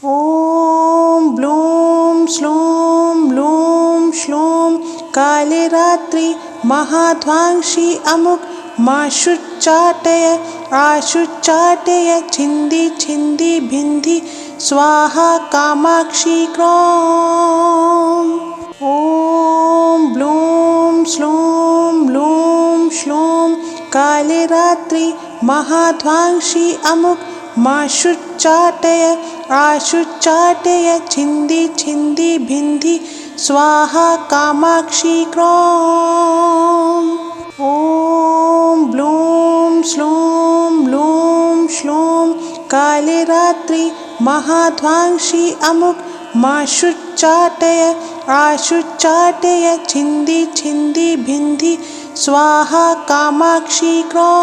ॐ blue श्लूं blue श्लूं Kalratri महाध्वांसी अमुक माशुच्चाटय आशुच्चाटय छिन्दी छिन्दी भिन्धि स्वाहा कामाक्षी क्रों। ॐ blue श्लूं blue श्लूं Kalratri महाध्वांसी अमुक माशुच्चाटय आशुच्चाटय छिन्दी छिन्दी भिन्धि स्वाहा कामाक्षी क्रों। ॐ ब्लूं श्लूं ब्लूं श्लूं कालरात्रि महाध्वांसी अमुक माशुच्चाटय आशुच्चाटय छिन्दी छिन्दी भिन्धि स्वाहा कामाक्षी क्रों।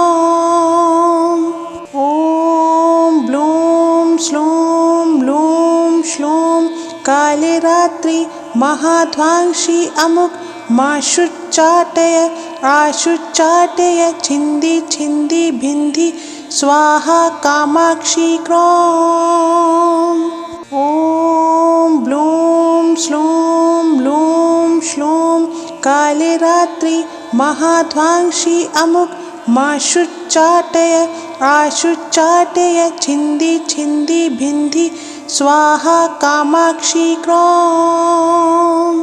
ॐ ब्लूं श्लूं ब्लूं श्लूं कालरात्रि महाध्वांसी अमुक माशुच्चाटय आशुच्चाटय छिन्दी छिन्दी भिन्धि स्वाहा कामाक्षी क्रों। ॐ ब्लूं श्लूं ब्लूं श्लूं कालरात्रि महाध्वांसी अमुक माशुच्चाटय आशुच्चाटय छिन्दी छिन्दी भिन्धि स्वाहा कामाक्षी क्रों।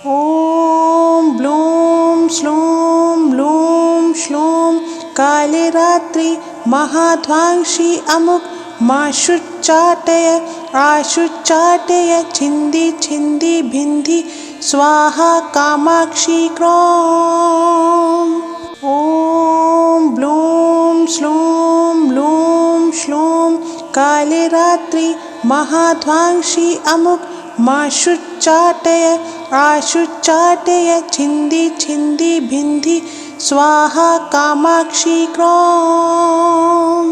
ॐ ब्लूं श्लूं ब्लूं श्लूं कालरात्रि महाध्वांसी अमुक माशुच्चाटय आशुच्चाटय छिन्दी छिन्दी भिन्धि स्वाहा कामाक्षी क्रों। ॐ ब्लूं श्लूं ब्लूं श्लूं कालरात्रि महाध्वांसी अमुक माशुच्चाटय आशुच्चाटय छिन्दी छिन्दी भिन्धि स्वाहा कामाक्षी क्रों।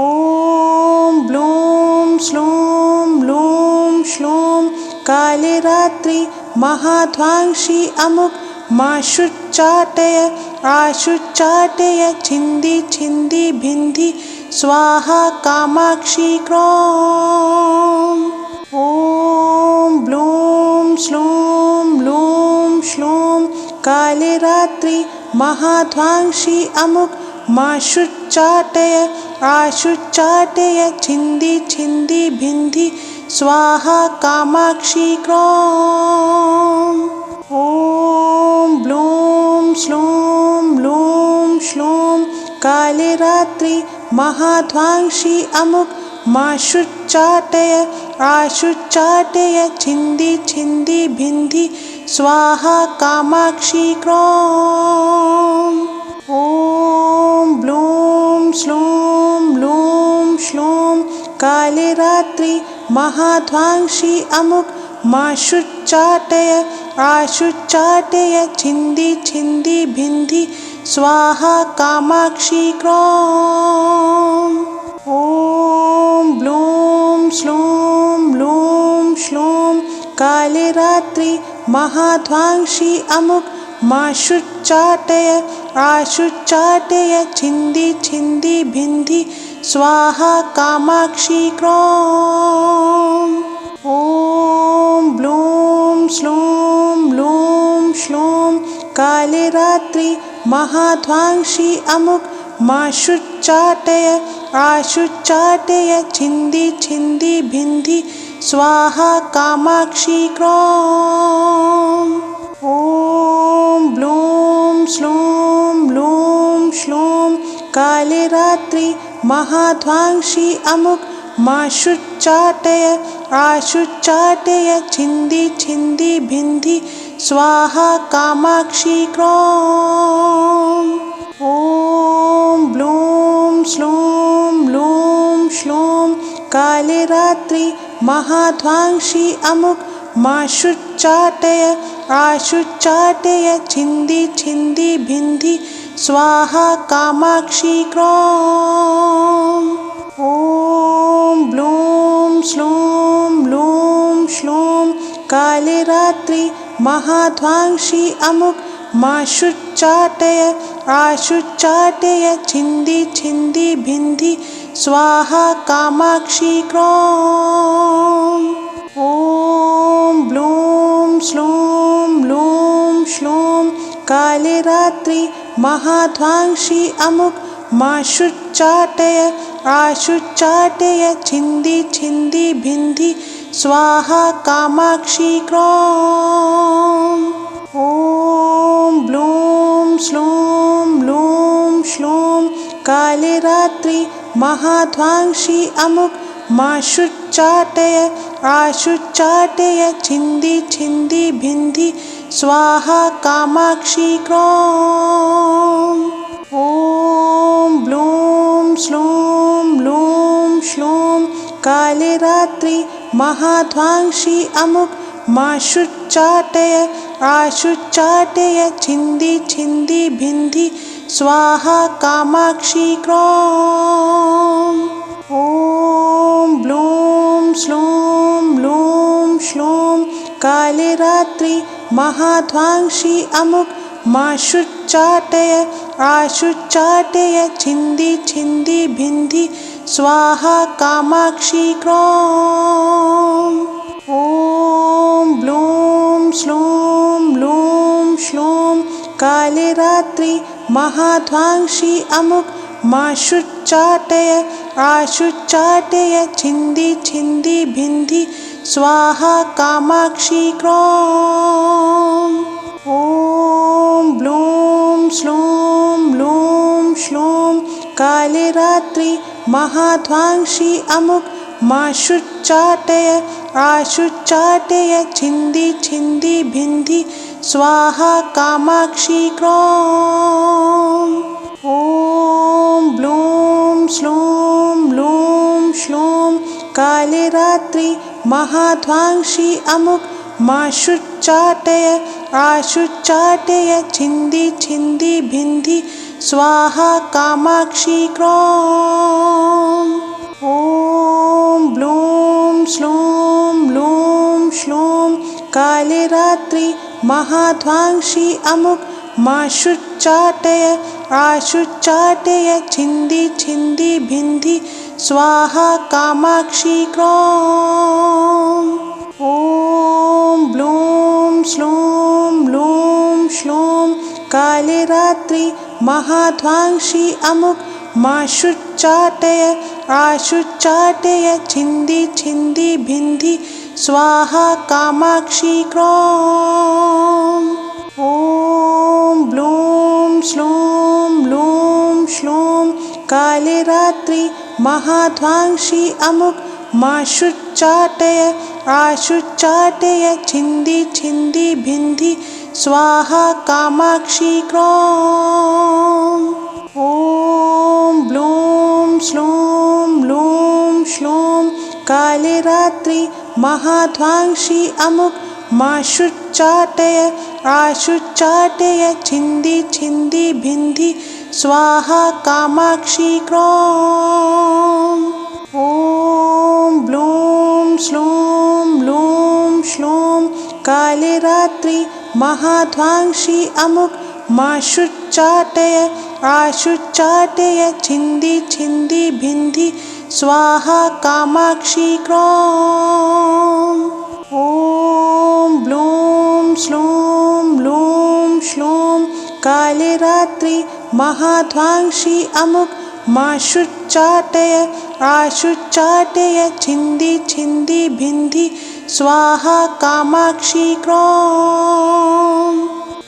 ॐ ब्लूं श्लूं ब्लूं श्लूं कालरात्रि महाध्वांसी अमुक माशुच्चाटय आशुच्चाटय छिन्दी छिन्दी भिन्धि स्वाहा कामाक्षी क्रों। ॐ ब्लूं श्लूं ब्लूं श्लूं कालरात्रि महाध्वांसी अमुक माशुच्चाटय आशुच्चाटय छिन्दी छिन्दी भिन्धि स्वाहा कामाक्षी क्रों। ॐ ब्लूं श्लूं ब्लूं श्लूं कालरात्रि महाध्वांसी अमुक माशुच्चाटय आशुच्चाटय छिन्दी छिन्दी भिन्धि स्वाहा कामाक्षी क्रों। ॐ ब्लूं श्लूं ब्लूं श्लूं कालरात्रि महाध्वांसी अमुक माशुच्चाटय आशुच्चाटय छिन्दी छिन्दी भिन्धि स्वाहा कामाक्षी क्रों। ॐ ब्लूं श्लूं ब्लूं श्लूं कालरात्रि महाध्वांसी अमुक माशुच्चाटय आशुच्चाटय छिन्दी छिन्दी भिन्धि स्वाहा कामाक्षी क्रों। ॐ ब्लूं श्लूं ब्लूं श्लूं कालरात्रि महाध्वांसी अमुक माशुच्चाटय आशुच्चाटय छिन्दी छिन्दी भिन्धि स्वाहा कामाक्षी क्रों। ॐ ब्लूं श्लूं ब्लूं श्लूं कालरात्रि महाध्वांसी अमुक माशुच्चाटय आशुच्चाटय छिन्दी छिन्दी भिन्धि स्वाहा कामाक्षी क्रों। ॐ ब्लूं श्लूं ब्लूं श्लूं कालरात्रि महाध्वांसी अमुक माशुच्चाटय आशुच्चाटय छिन्दी छिन्दी भिन्धि स्वाहा कामाक्षी क्रों। ॐ ब्लूं श्लूं ब्लूं श्लूं कालरात्रि महाध्वांसी अमुक माशुच्चाटय आशुच्चाटय छिन्दी छिन्दी भिन्धि स्वाहा कामाक्षी क्रों। ॐ ब्लूं श्लूं ब्लूं श्लूं कालरात्रि महाध्वांसी अमुक माशुच्चाटय आशुच्चाटय छिन्दी छिन्दी भिन्धि स्वाहा कामाक्षी क्रों। ॐ ब्लूं श्लूं ब्लूं श्लूं कालरात्रि महाध्वांसी अमुक माशुच्चाटय आशुच्चाटय छिन्दी छिन्दी भिन्धि स्वाहा कामाक्षी क्रों। ॐ ब्लूं श्लूं ब्लूं श्लूं कालरात्रि महाध्वांसी अमुक माशुच्चाटय आशुच्चाटय छिन्दी छिन्दी भिन्धि स्वाहा कामाक्षी क्रों। ॐ ब्लूं श्लूं ब्लूं श्लूं कालरात्रि महाध्वांसी अमुक माशुच्चाटय आशुच्चाटय छिन्दी छिन्दी भिन्धि स्वाहा कामाक्षी क्रों। ॐ ब्लूं श्लूं ब्लूं श्लूं कालरात्रि महाध्वांसी अमुक माशुच्चाटय आशुच्चाटय छिन्दी छिन्दी भिन्धि स्वाहा कामाक्षी क्रों। ॐ ब्लूं श्लूं ब्लूं श्लूं कालरात्रि महाध्वांसी अमुक माशुच्चाटय आशुच्चाटय छिन्दी छिन्दी भिन्धि स्वाहा कामाक्षी क्रों। ॐ ब्लूं श्लूं ब्लूं श्लूं कालरात्रि महाध्वांसी अमुक माशुच्चाटय आशुच्चाटय छिन्दी छिन्दी भिन्धि स्वाहा कामाक्षी क्रों। ॐ ब्लूं श्लूं ब्लूं श्लूं कालरात्रि महाध्वांसी अमुक माशुच्चाटय आशुच्चाटय छिन्दी छिन्दी भिन्धि स्वाहा कामाक्षी क्रों। ॐ ब्लूं श्लूं ब्लूं श्लूं कालरात्रि महाध्वांसी अमुक माशुच्चाटय आशुच्चाटय छिन्दी छिन्दी भिन्धि स्वाहा कामाक्षी क्रों। ॐ ब्लूं श्लूं ब्लूं श्लूं कालरात्रि महाध्वांसी अमुक माशुच्चाटय आशुच्चाटय छिन्दी छिन्दी भिन्धि स्वाहा कामाक्षी क्रों। ॐ ब्लूं श्लूं ब्लूं श्लूं कालरात्रि महाध्वांसी अमुक माशुच्चाटय आशुच्चाटय छिन्दी छिन्दी भिन्धि स्वाहा कामाक्षी क्रों। ॐ ब्लूं श्लूं ब्लूं श्लूं कालरात्रि महाध्वांसी अमुक माशुच्चाटय आशुच्चाटय छिन्दी छिन्दी भिन्धि स्वाहा कामाक्षी क्रों। ॐ ब्लूं श्लूं ब्लूं श्लूं कालरात्रि महाध्वांसी अमुक माशुच्चाटय आशुच्चाटय छिन्दी छिन्दी भिन्धि स्वाहा कामाक्षी क्रों।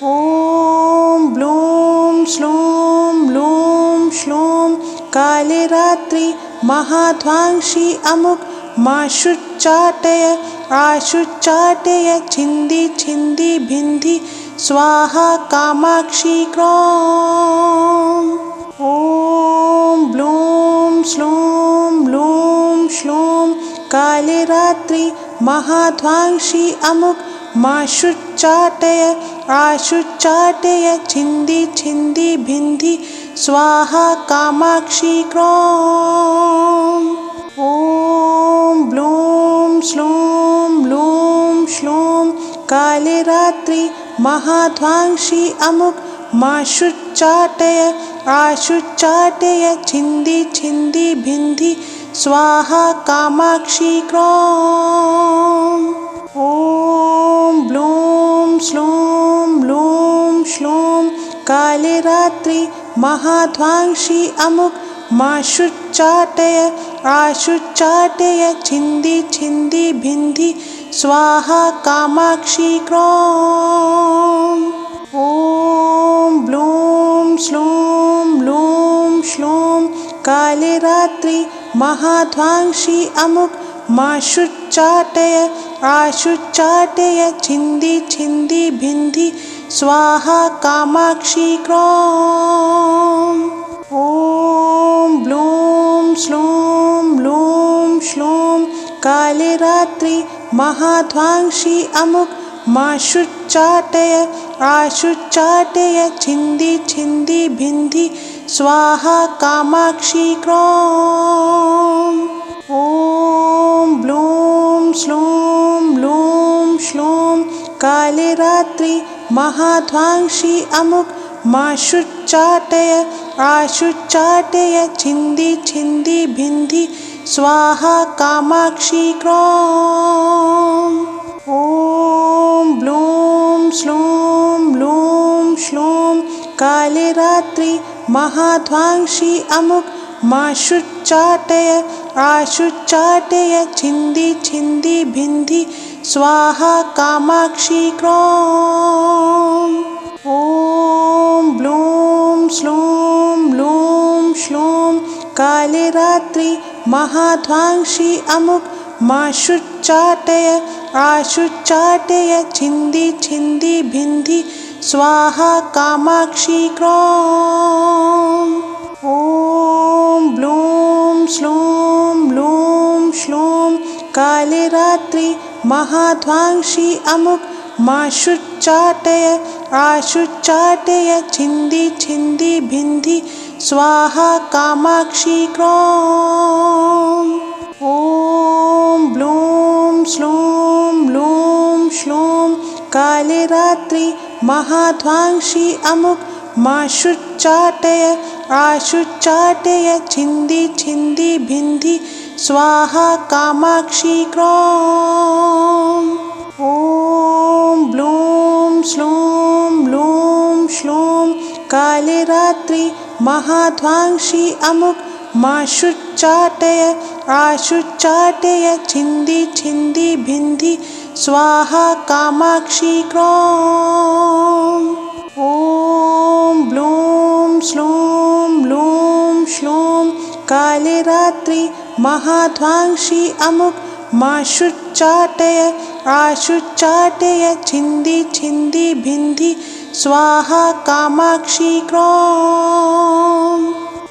ॐ ब्लूं श्लूं ब्लूं श्लूं कालरात्रि महाध्वांसी अमुक माशुच्चाटय आशुच्चाटय छिन्दी छिन्दी भिन्धि स्वाहा कामाक्षी क्रों। ॐ ब्लूं श्लूं ब्लूं श्लूं कालरात्रि महाध्वांसी अमुक माशुच्चाटय आशुच्चाटय छिन्दी छिन्दी भिन्धि स्वाहा कामाक्षी क्रों। ॐ ब्लूं श्लूं ब्लूं श्लूं कालरात्रि महाध्वांसी अमुक माशुच्चाटय आशुच्चाटय छिन्दी छिन्दी भिन्धि स्वाहा कामाक्षी क्रों। ॐ ब्लूं श्लूं ब्लूं श्लूं काले रात्रि महाध्वांसी अमुक माशुच्चाटय आशुच्चाटय छिन्दी छिन्दी भिन्धि स्वाहा कामाक्षी क्रों। ॐ ब्लूं श्लूं ब्लूं श्लूं काले रात्रि महाध्वांसी अमुक माशुच्चाटय आशुच्चाटय छिन्दी छिन्दी भिन्धि स्वाहा कामाक्षी क्रों। ॐ ब्लूं श्लूं ब्लूं श्लूं काले रात्रि महाध्वांसी अमुक माशुच्चाटय आशुच्चाटय छिन्दी छिन्दी भिन्धि स्वाहा कामाक्षी क्रों। ॐ ब्लूं श्लूं ब्लूं श्लूं काले रात्रि महाध्वांसी अमुक माशुच्चाटय आशुच्चाटय छिन्दी छिन्दी भिन्धि स्वाहा कामाक्षी क्रों। ॐ ब्लूं श्लूं ब्लूं श्लूं काले रात्रि महाध्वांसी अमुक माशुच्चाटय आशुच्चाटय छिन्दी छिन्दी भिन्धि स्वाहा कामाक्षी क्रों। ॐ ब्लूं श्लूं ब्लूं श्लूं काले रात्रि महाध्वांसी अमुक माशुच्चाटय आशुच्चाटय छिन्दी छिन्दी भिन्धि स्वाहा कामाक्षी क्रों। ॐ ब्लूं श्लूं ब्लूं श्लूं काले रात्रि महाध्वांसी अमुक माशुच्चाटय आशुच्चाटय छिन्दी छिन्दी भिन्धि स्वाहा कामाक्षी क्रों। ॐ ब्लूं श्लूं ब्लूं श्लूं काले रात्रि महाध्वांसी अमुक माशुच्चाटय आशुच्चाटय छिन्दी छिन्दी भिन्धि स्वाहा कामाक्षी क्रों। ॐ ब्लूं श्लूं ब्लूं श्लूं काले रात्रि महाध्वांसी अमुक माशुच्चाटय आशुच्चाटय छिन्दी छिन्दी भिन्धि स्वाहा कामाक्षी क्रों। ॐ ब्लूं श्लूं ब्लूं श्लूं काले रात्रि महाध्वांसी अमुक माशुच्चाटय आशुच्चाटय छिन्दी छिन्दी भिन्धि स्वाहा कामाक्षी क्रों।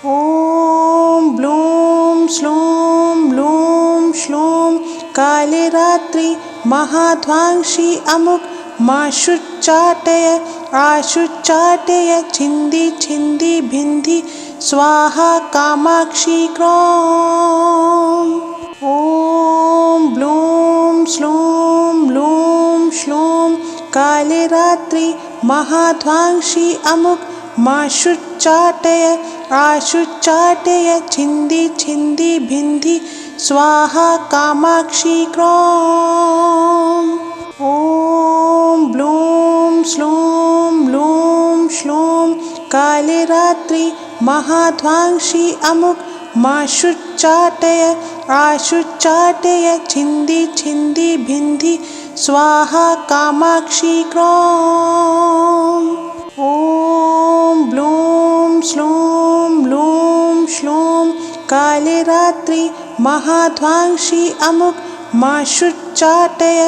ॐ ब्लूं श्लूं ब्लूं श्लूं काले रात्रि महाध्वांसी अमुक माशुच्चाटय आशुच्चाटय छिन्दी छिन्दी भिन्धि स्वाहा कामाक्षी क्रों। ॐ ब्लूं श्लूं ब्लूं श्लूं काले रात्रि महाध्वांसी अमुक माशुच्चाटय आशुच्चाटय छिन्दी छिन्दी भिन्धि स्वाहा कामाक्षी क्रों। ॐ ब्लूं श्लूं ब्लूं श्लूं काले रात्रि महाध्वांसी अमुक माशुच्चाटय आशुच्चाटय छिन्दी छिन्दी भिन्धि स्वाहा कामाक्षी क्रों। ॐ ब्लूं श्लूं ब्लूं श्लूं काले रात्रि महाध्वांसी अमुक माशुच्चाटय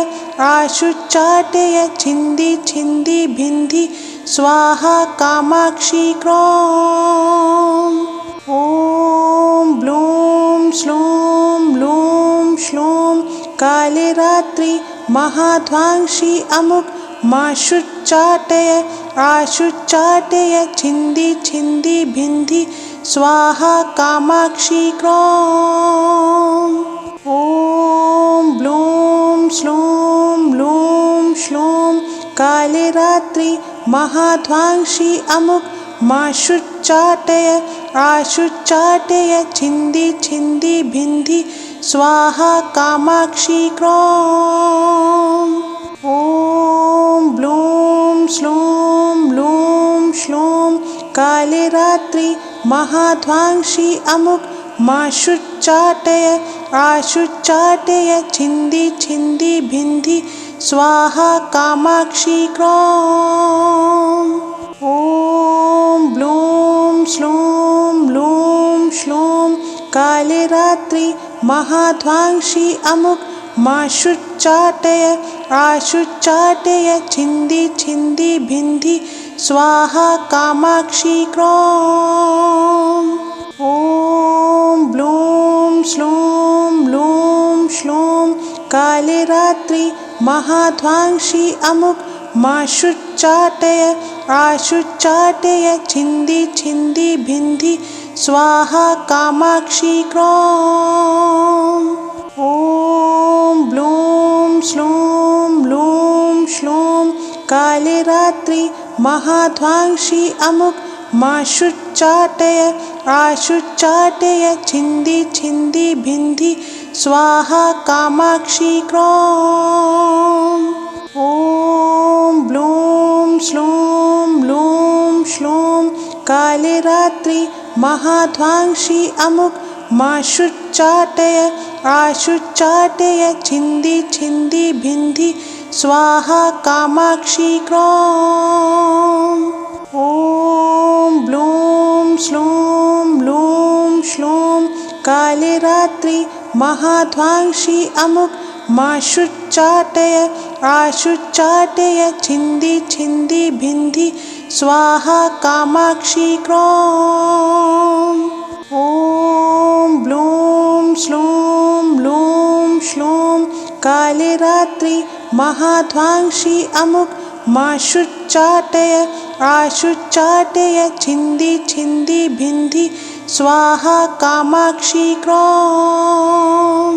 आशुच्चाटय छिन्दी छिन्दी भिन्धि स्वाहा कामाक्षी क्रों। ॐ ब्लूं श्लूं ब्लूं श्लूं काले रात्रि महाध्वांसी अमुक माशुच्चाटय आशुच्चाटय छिन्दी छिन्दी भिन्धि स्वाहा कामाक्षी क्रों। ॐ ब्लूं श्लूं ब्लूं श्लूं काले रात्रि महाध्वांसी अमुक माशुच्चाटय आशुच्चाटय आशुच्चाटय छिन्दी छिन्दी भिन्धि स्वाहा कामाक्षी क्रों। ॐ ब्लूं श्लूं ब्लूं श्लूं काले रात्रि महाध्वांसी अमुक माशुच्चाटय आशुच्चाटय छिन्दी छिन्दी भिन्धि स्वाहा कामाक्षी क्रों। ॐ ब्लूं श्लूं ब्लूं श्लूं काले रात्रि महाध्वांसी अमुक माशुच्चाटय आशुच्चाटय छिन्दी छिन्दी भिन्धि स्वाहा कामाक्षी क्रों। ॐ ब्लूं श्लूं ब्लूं श्लूं काले रात्रि महाध्वांसी अमुक माशुच्चाटय आशुच्चाटय छिन्दी छिन्दी भिन्धि स्वाहा कामाक्षी क्रों। ॐ ब्लूं श्लूं ब्लूं श्लूं काले रात्रि महाध्वांसी अमुक माशुच्चाटय आशुच्चाटय छिन्दी छिन्दी भिन्धि स्वाहा कामाक्षी क्रों। ॐ ब्लूं श्लूं ब्लूं श्लूं काले रात्रि महाध्वांसी अमुक माशुच्चाटय आशुच्चाटय छिन्दी छिन्दी भिन्धि स्वाहा कामाक्षी क्रों। ॐ ब्लूं श्लूं ब्लूं श्लूं काले रात्रि महाध्वांसी अमुक माशुच्चाटय आशुच्चाटय छिन्दी छिन्दी भिन्धि स्वाहा कामाक्षी क्रों। ॐ ब्लूं श्लूं ब्लूं श्लूं काले रात्रि महाध्वांसी अमुक माशुच्चाटय आशुच्चाटय छिन्दी छिन्दी भिन्धि स्वाहा कामाक्षी क्रों।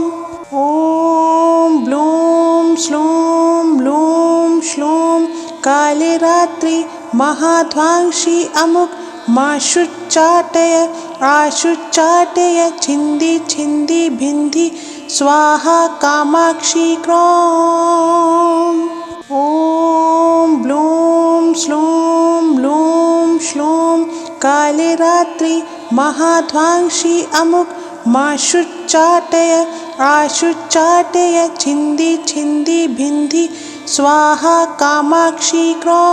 ॐ ब्लूं श्लूं ब्लूं श्लूं काले रात्रि महाध्वांसी अमुक माशुच्चाटय आशुच्चाटय छिन्दी छिन्दी भिन्धि स्वाहा कामाक्षी क्रों। ॐ ब्लूं श्लूं ब्लूं श्लूं काले रात्रि महाध्वांसी अमुक माशुच्चाटय आशुच्चाटय छिन्दी छिन्दी भिन्धि स्वाहा कामाक्षी क्रों।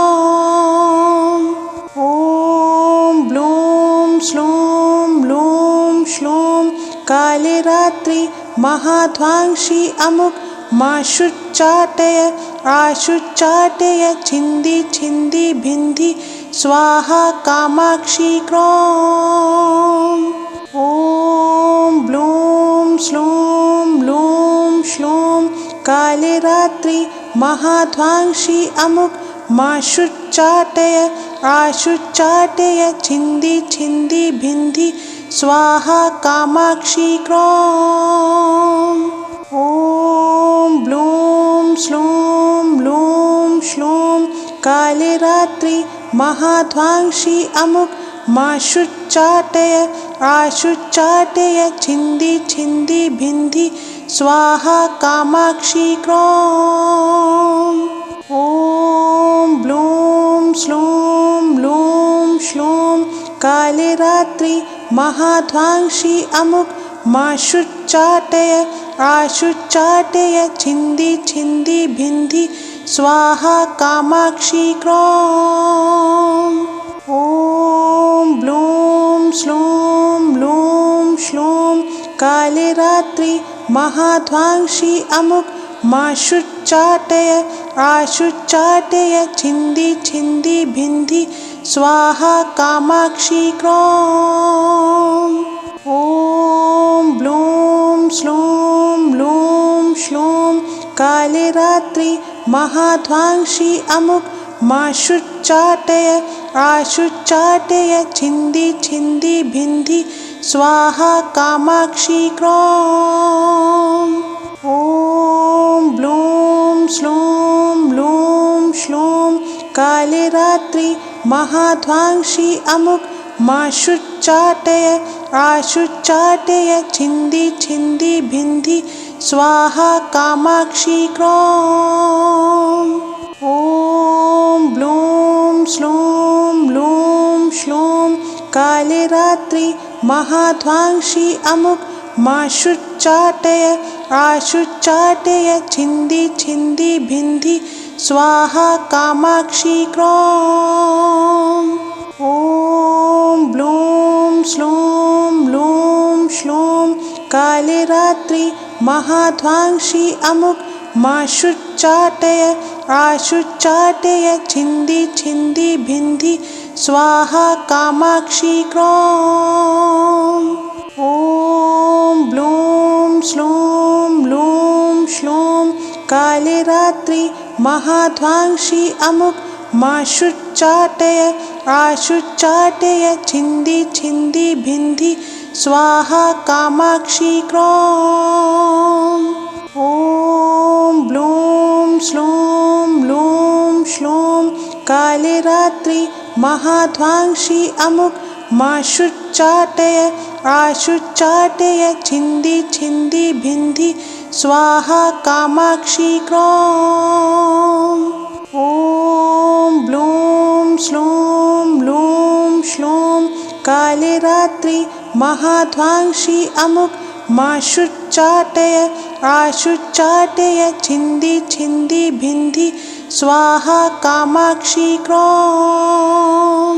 ॐ ब्लूं श्लूं ब्लूं श्लूं काले रात्रि महाध्वांसी अमुक माशुच्चाटय आशुच्चाटय छिन्दी छिन्दी भिन्धि स्वाहा कामाक्षी क्रों। ॐ ब्लूं श्लूं ब्लूं श्लूं काले रात्रि महाध्वांसी अमुक माशुच्चाटय आशुच्चाटय छिन्दी छिन्दी भिन्धि स्वाहा कामाक्षी क्रों। ॐ ब्लूं श्लूं ब्लूं श्लूं काले रात्रि महाध्वांसी अमुक माशुच्चाटय आशुच्चाटय छिन्दी छिन्दी भिन्धि स्वाहा कामाक्षी क्रों। ॐ ब्लूं श्लूं ब्लूं श्लूं काले रात्रि महाध्वांसी अमुक माशुच्चाटय आशुच्चाटय छिन्दी छिन्दी भिन्धि स्वाहा कामाक्षी क्रों। ॐ ब्लूं श्लूं ब्लूं श्लूं काले रात्रि महाध्वांसी अमुक माशुच्चाटय आशुच्चाटय छिन्दी छिन्दी भिन्धि स्वाहा कामाक्षी क्रों। ॐ ब्लूं श्लूं ब्लूं श्लूं काले रात्रि महाध्वांसी अमुक माशुच्चाटय आशुच्चाटय छिन्दी छिन्दी भिन्धि स्वाहा कामाक्षी क्रों। ॐ ब्लूं श्लूं ब्लूं श्लूं काले रात्रि महाध्वांसी अमुक माशुच्चाटय आशुच्चाटय छिन्दी छिन्दी भिन्धि स्वाहा कामाक्षी क्रों। ॐ ब्लूं श्लूं ब्लूं श्लूं काले रात्रि महाध्वांसी अमुक माशुच्चाटय आशुच्चाटय छिन्दी छिन्दी भिन्धि स्वाहा कामाक्षी क्रों। ॐ ब्लूं श्लूं ब्लूं श्लूं काले रात्रि महाध्वांसी अमुक माशुच्चाटय आशुच्चाटय छिन्दी छिन्दी भिन्धि स्वाहा कामाक्षी क्रों। ॐ ब्लूं श्लूं ब्लूं श्लूं काले रात्रि महाध्वांसी अमुक माशुच्चाटय आशुच्चाटय छिन्दी छिन्दी भिन्धि स्वाहा कामाक्षी क्रों। ॐ ब्लूं श्लूं ब्लूं श्लूं काले रात्रि महाध्वांसी अमुक माशुच्चाटय आशुच्चाटय छिन्दी छिन्दी भिन्धि स्वाहा कामाक्षी क्रों। ॐ ब्लूं श्लूं ब्लूं श्लूं काले रात्रि महाध्वांसी अमुक माशुच्चाटय आशुच्चाटय छिन्दी छिन्दी भिन्धि स्वाहा कामाक्षी क्रों।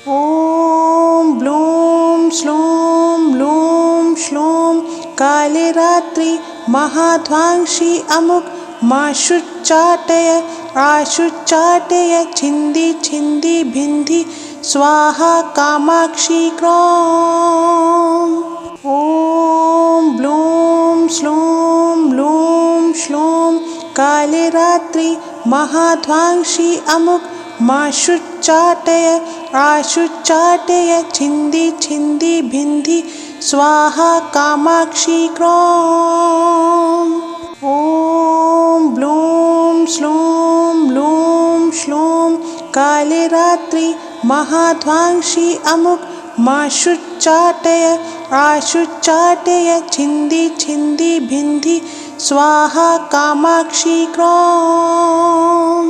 ॐ ब्लूं श्लूं ब्लूं श्लूं काले रात्रि महाध्वांसी अमुक माशुच्चाटय आशुच्चाटय छिन्दी छिन्दी भिन्धि स्वाहा कामाक्षी क्रों। ॐ ब्लूं श्लूं ब्लूं श्लूं काले रात्रि महाध्वांसी अमुक माशुच्चाटय आशुच्चाटय छिन्दी छिन्दी भिन्धि स्वाहा कामाक्षी क्रों। ॐ ब्लूं श्लूं ब्लूं श्लूं काले रात्रि महाध्वांसी अमुक माशुच्चाटय आशुच्चाटय छिन्दी छिन्दी भिन्धि स्वाहा कामाक्षी क्रों।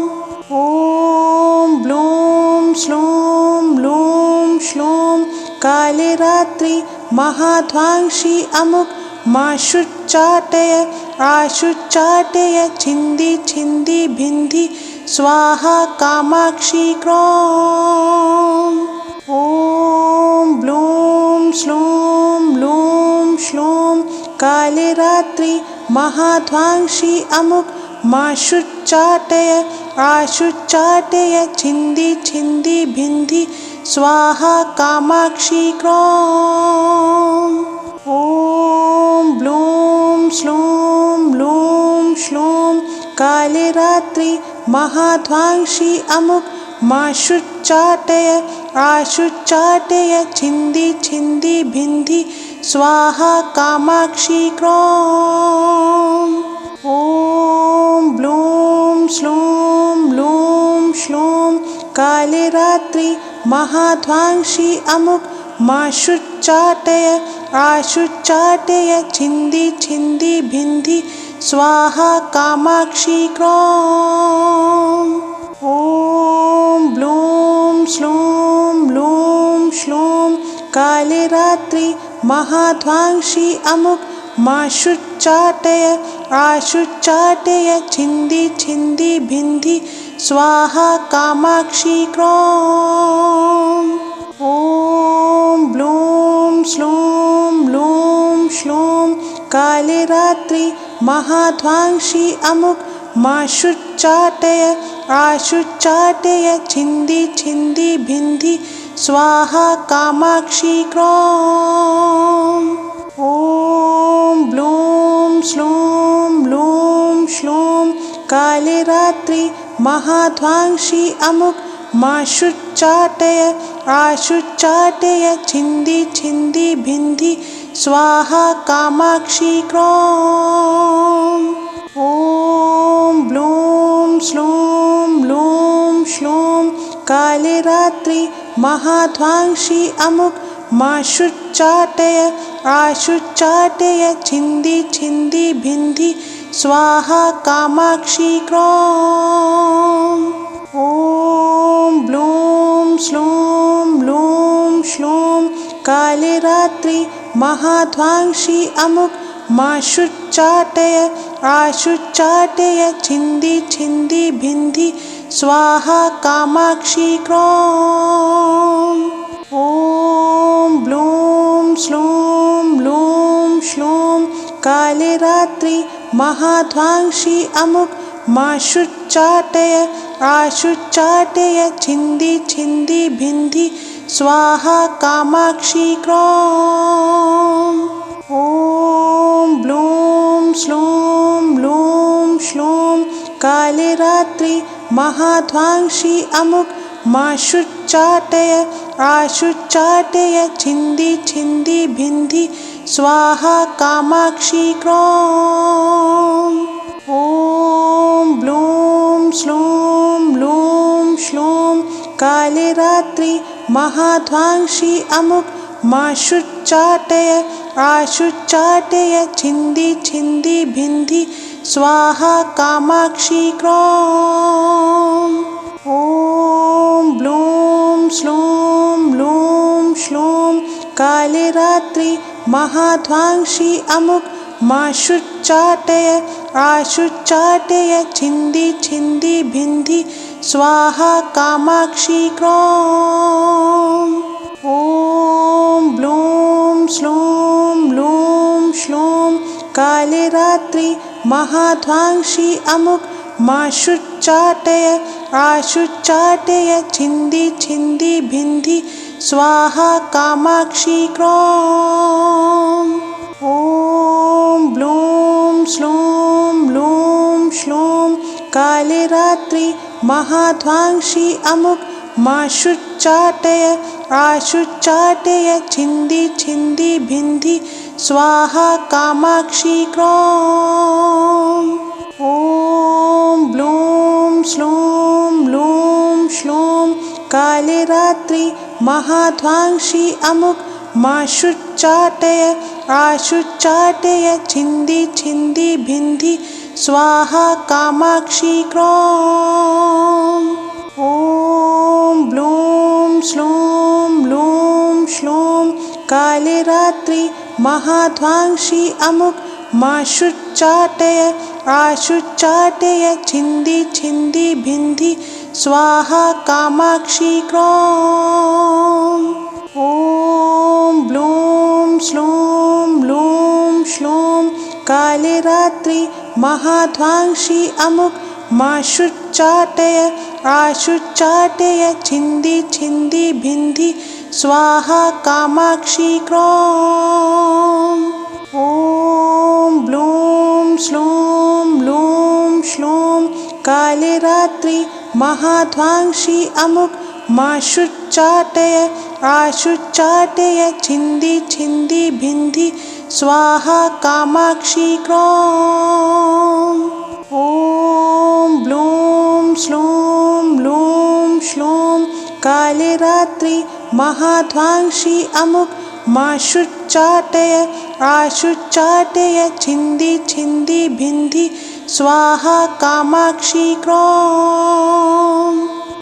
ॐ ब्लूं श्लूं ब्लूं श्लूं काले रात्रि महाध्वांसी अमुक माशुच्चाटय आशुच्चाटय छिन्दी छिन्दी भिन्धि स्वाहा कामाक्षी क्रों। ॐ ब्लूं श्लूं ब्लूं श्लूं काले रात्रि महाध्वांसी अमुक माशुच्चाटय आशुच्चाटय छिन्दी छिन्दी भिन्धि स्वाहा कामाक्षी क्रों। ॐ ब्लूं श्लूं ब्लूं श्लूं काले रात्रि महाध्वांसी अमुक माशुच्चाटय आशुच्चाटय छिन्दी छिन्दी भिन्धि स्वाहा कामाक्षी क्रों। ॐ ब्लूं श्लूं ब्लूं श्लूं काले रात्रि महाध्वांसी अमुक माशुच्चाटय आशुच्चाटय छिन्दी छिन्दी भिन्धि स्वाहा कामाक्षी क्रों। ॐ ब्लूं श्लूं ब्लूं श्लूं काले रात्रि महाध्वांसी अमुक माशुच्चाटय आशुच्चाटय छिन्दी छिन्दी भिन्धि स्वाहा कामाक्षी क्रों। ॐ ब्लूं श्लूं ब्लूं श्लूं काले रात्रि महाध्वांसी अमुक माशुच्चाटय आशुच्चाटय छिन्दी छिन्दी भिन्धि स्वाहा कामाक्षी क्रों। ॐ ब्लूं श्लूं ब्लूं श्लूं काले रात्रि महाध्वांसी अमुक माशुच्चाटय आशुच्चाटय छिन्दी छिन्दी भिन्धि स्वाहा कामाक्षी क्रों। ॐ ब्लूं श्लूं ब्लूं श्लूं काले रात्रि महाध्वांसी अमुक माशुच्चाटय आशुच्चाटय छिन्दी छिन्दी भिन्धि स्वाहा कामाक्षी क्रों। ॐ ब्लूं श्लूं ब्लूं श्लूं काले रात्रि महाध्वांसी अमुक माशुच्चाटय आशुच्चाटय छिन्दी छिन्दी भिन्धि स्वाहा कामाक्षी क्रों। ॐ ब्लूं श्लूं ब्लूं श्लूं काले रात्रि महाध्वांसी अमुक माशुच्चाटय आशुच्चाटय छिन्दी छिन्दी भिन्धि स्वाहा कामाक्षी क्रों। ॐ ब्लूं श्लूं ब्लूं श्लूं काले रात्रि महाध्वांसी अमुक माशुच्चाटय आशुच्चाटय छिन्दी छिन्दी भिन्धि स्वाहा कामाक्षी क्रों। ॐ ब्लूं श्लूं ब्लूं श्लूं काले रात्रि महाध्वांसी अमुक माशुच्चाटय आशुच्चाटय छिन्दी छिन्दी भिन्धि स्वाहा कामाक्षी क्रों। ॐ ब्लूं श्लूं ब्लूं श्लूं काले रात्रि महाध्वांसी अमुक माशुच्चाटय आशुच्चाटय छिन्दी छिन्दी भिन्धि स्वाहा कामाक्षी क्रों। ॐ ब्लूं श्लूं ब्लूं श्लूं काले रात्रि महाध्वांसी अमुक माशुच्चाटय आशुच्चाटय छिन्दी छिन्दी भिन्धि स्वाहा कामाक्षी क्रों। ॐ ब्लूं श्लूं ब्लूं श्लूं काले रात्रि महाध्वांसी अमुक माशुच्चाटय आशुच्चाटय छिन्दी छिन्दी भिन्धि स्वाहा कामाक्षी क्रों। ॐ ब्लूं श्लूं ब्लूं श्लूं काले रात्रि महाध्वांसी अमुक माशुच्चाटय आशुच्चाटय छिन्दी छिन्दी भिन्धि स्वाहा कामाक्षी क्रों। ॐ ब्लूं श्लूं ब्लूं श्लूं काले रात्रि महाध्वांसी अमुक माशुच्चाटय आशुच्चाटय छिन्दी छिन्दी भिन्धि स्वाहा कामाक्षी क्रों। ॐ ब्लूं श्लूं ब्लूं श्लूं काले रात्रि महाध्वांसी अमुक माशुच्चाटय आशुच्चाटय छिन्दी छिन्दी भिन्धि स्वाहा कामाक्षी क्रों। ॐ ब्लूं श्लूं ब्लूं श्लूं काले रात्रि महाध्वांसी अमुक माशुच्चाटय आशुच्चाटय छिन्दी छिन्दी भिन्धि स्वाहा कामाक्षी क्रों। ॐ ब्लूं श्लूं ब्लूं श्लूं काले रात्रि महाध्वांसी अमुक माशुच्चाटय आशुच्चाटय छिन्दी छिन्दी भिन्धि स्वाहा कामाक्षी क्रों।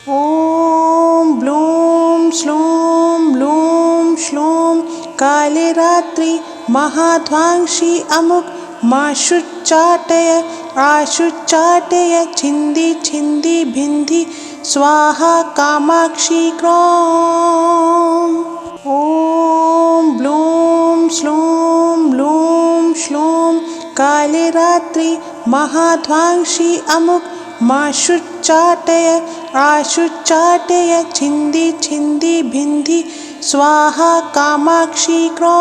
ॐ ब्लूं श्लूं ब्लूं श्लूं काले रात्रि महाध्वांसी अमुक माशुच्चाटय आशुच्चाटय छिन्दी छिन्दी भिन्धि स्वाहा कामाक्षी क्रों। ॐ ब्लूं श्लूं ब्लूं श्लूं काले रात्रि महाध्वांसी अमुक माशुच्चाटय आशुच्चाटय छिन्दी छिन्दी भिन्धि स्वाहा कामाक्षी क्रों।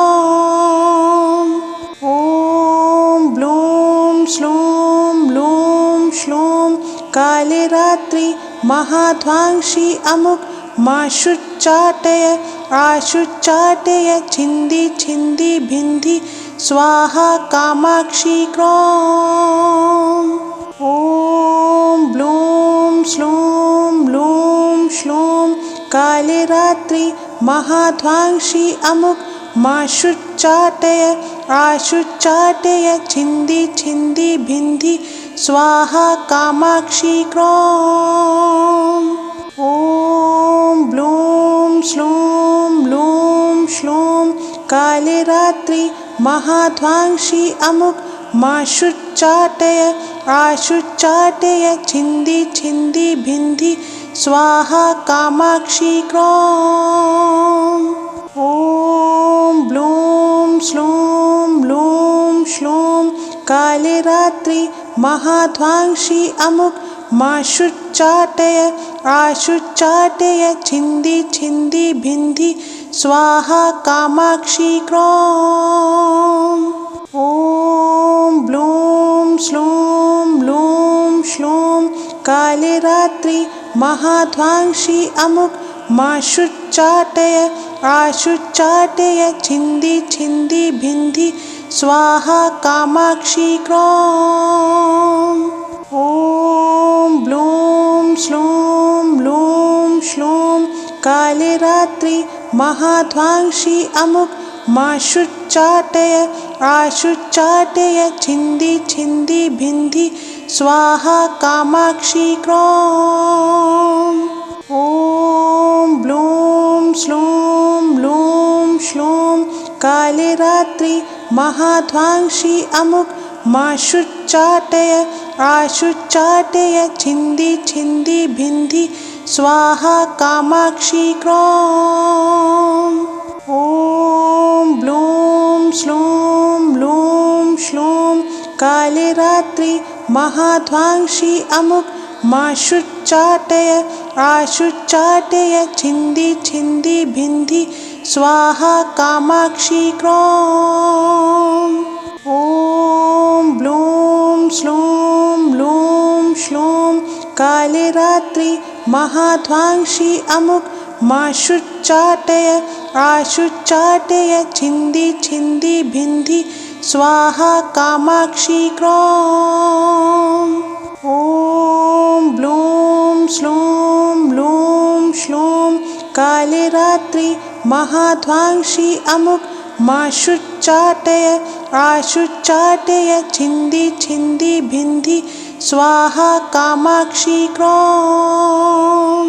ॐ ब्लूं श्लूं ब्लूं श्लूं काले रात्रि महाध्वांसी अमुक माशुच्चाटय आशुच्चाटय छिन्दी छिन्दी भिन्धि स्वाहा कामाक्षी क्रों। ॐ ब्लूं श्लूं ब्लूं श्लूं काले रात्रि महाध्वांसी अमुक माशुच्चाटय आशुच्चाटय छिन्दी छिन्दी भिन्धि स्वाहा कामाक्षी क्रों। ॐ ब्लूं श्लूं ब्लूं श्लूं काले रात्रि महाध्वांसी अमुक माशुच्चाटय आशुच्चाटय छिन्दी छिन्दी भिन्धि स्वाहा कामाक्षी क्रों। ॐ ब्लूं श्लूं ब्लूं श्लूं काले रात्रि महाध्वांसी अमुक माशुच्चाटय आशुच्चाटय छिन्दी छिन्दी भिन्धि स्वाहा कामाक्षी क्रों। ॐ ब्लूं श्लूं ब्लूं श्लूं काले रात्रि महाध्वांसी अमुक माशुच्चाटय आशुच्चाटय छिन्दी छिन्दी भिन्धि स्वाहा कामाक्षी क्रों। ॐ ब्लूं श्लूं ब्लूं श्लूं काले रात्रि महाध्वांसी अमुक माशुच्चाटय आशुच्चाटय छिन्दी छिन्दी भिन्धि स्वाहा कामाक्षी क्रों। ॐ ब्लूं श्लूं ब्लूं श्लूं काले रात्रि महाध्वांसी अमुक माशुच्चाटय आशुच्चाटय छिन्दी छिन्दी भिन्धि स्वाहा कामाक्षी क्रों। ॐ ब्लूं श्लूं ब्लूं श्लूं काले रात्रि महाध्वांसी अमुक माशुच्चाटय आशुच्चाटय छिन्दी छिन्दी भिन्धि स्वाहा कामाक्षी क्रों। ॐ ब्लूं श्लूं ब्लूं श्लूं काले रात्रि महाध्वांसी अमुक माशुच्चाटय आशुच्चाटय छिन्दी छिन्दी भिन्धि स्वाहा कामाक्षी क्रों। ॐ ब्लूं श्लूं ब्लूं श्लूं काले रात्रि महाध्वांसी अमुक माशुच्चाटय आशुच्चाटय छिन्दी छिन्दी भिन्धि स्वाहा कामाक्षी क्रों।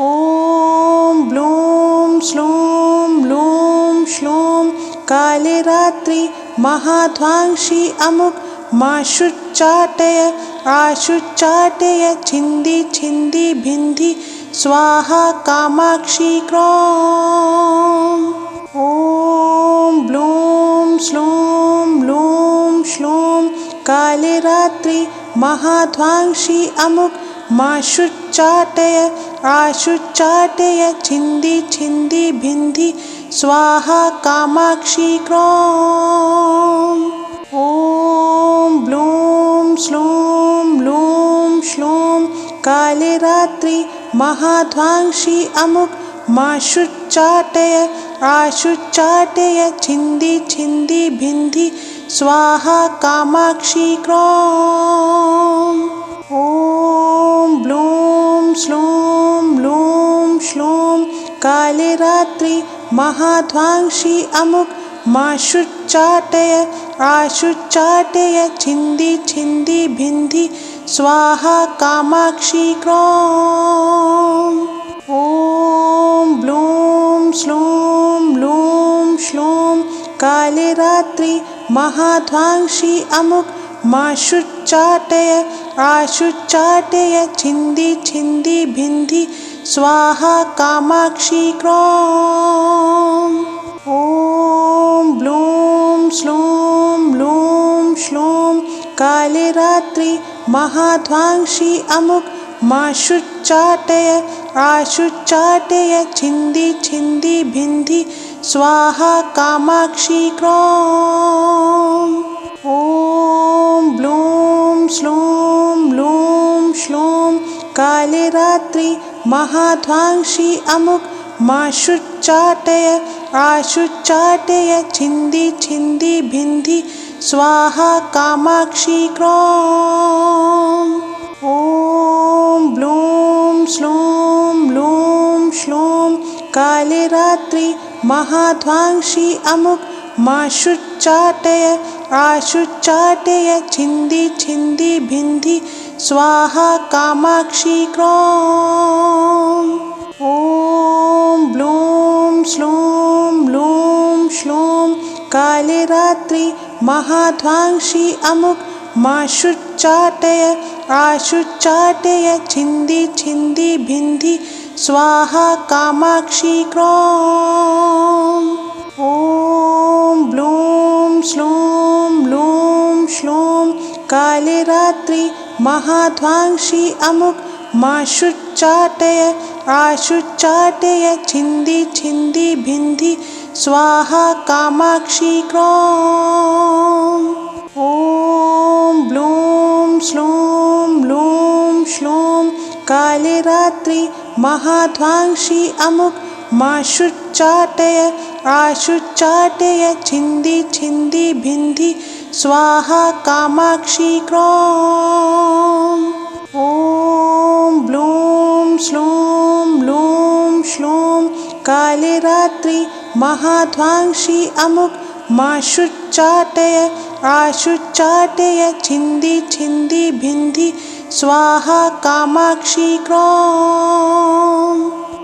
ॐ ब्लूं श्लूं ब्लूं श्लूं काले रात्रि महाध्वांसी अमुक माशुच्चाटय आशुच्चाटय छिन्दी छिन्दी भिन्धि स्वाहा कामाक्षी क्रों। ॐ ब्लूं श्लूं ब्लूं श्लूं काले रात्रि महाध्वांसी अमुक माशुच्चाटय आशुच्चाटय छिन्दी छिन्दी भिन्धि स्वाहा कामाक्षी क्रों। ॐ ब्लूं श्लूं ब्लूं श्लूं काले रात्रि महाध्वांसी अमुक माशुच्चाटय आशुच्चाटय छिन्दी छिन्दी भिन्धि स्वाहा कामाक्षी क्रों। ॐ ब्लूं श्लूं ब्लूं श्लूं काले रात्रि महाध्वांसी अमुक माशुच्चाटय आशुच्चाटय छिन्दी छिन्दी भिन्धि स्वाहा कामाक्षी क्रों। ॐ ब्लूं श्लूं ब्लूं श्लूं काले रात्रि महाध्वांसी अमुक माशुच्चाटय आशुच्चाटय छिन्दी छिन्दी भिन्धि स्वाहा कामाक्षी क्रों। ॐ ब्लूं श्लूं ब्लूं श्लूं काले रात्रि महाध्वांसी अमुक माशुच्चाटय आशुच्चाटय छिन्दी छिन्दी भिन्धि स्वाहा कामाक्षी क्रों। ॐ ब्लूं श्लूं ब्लूं श्लूं काले रात्रि महाध्वांसी अमुक माशुच्चाटय आशुच्चाटय छिन्दी छिन्दी भिन्धि स्वाहा कामाक्षी क्रों। ॐ ब्लूं श्लूं ब्लूं श्लूं काले रात्रि महाध्वांसी अमुक माशुच्चाटय आशुच्चाटय छिन्दी छिन्दी भिन्धि स्वाहा कामाक्षी क्रों। ॐ ब्लूं श्लूं ब्लूं श्लूं काले रात्रि महाध्वांसी अमुक माशुच्चाटय आशुच्चाटय छिन्दी छिन्दी भिन्धि स्वाहा कामाक्षी क्रों। ॐ ब्लूं श्लूं ब्लूं श्लूं काले रात्रि महाध्वांसी अमुक माशुच्चाटय आशुच्चाटय छिन्दी छिन्दी भिन्धि स्वाहा कामाक्षी क्रों। ॐ ब्लूं श्लूं ब्लूं श्लूं काले रात्रि महाध्वांसी अमुक माशुच्चाटय आशुच्चाटय छिन्दी छिन्दी भिन्धि स्वाहा कामाक्षी क्रों। ॐ ब्लूं श्लूं ब्लूं श्लूं काले रात्रि महाध्वांसी अमुक माशुच्चाटय आशुच्चाटय छिन्दी छिन्दी भिन्धि स्वाहा कामाक्षी क्रों।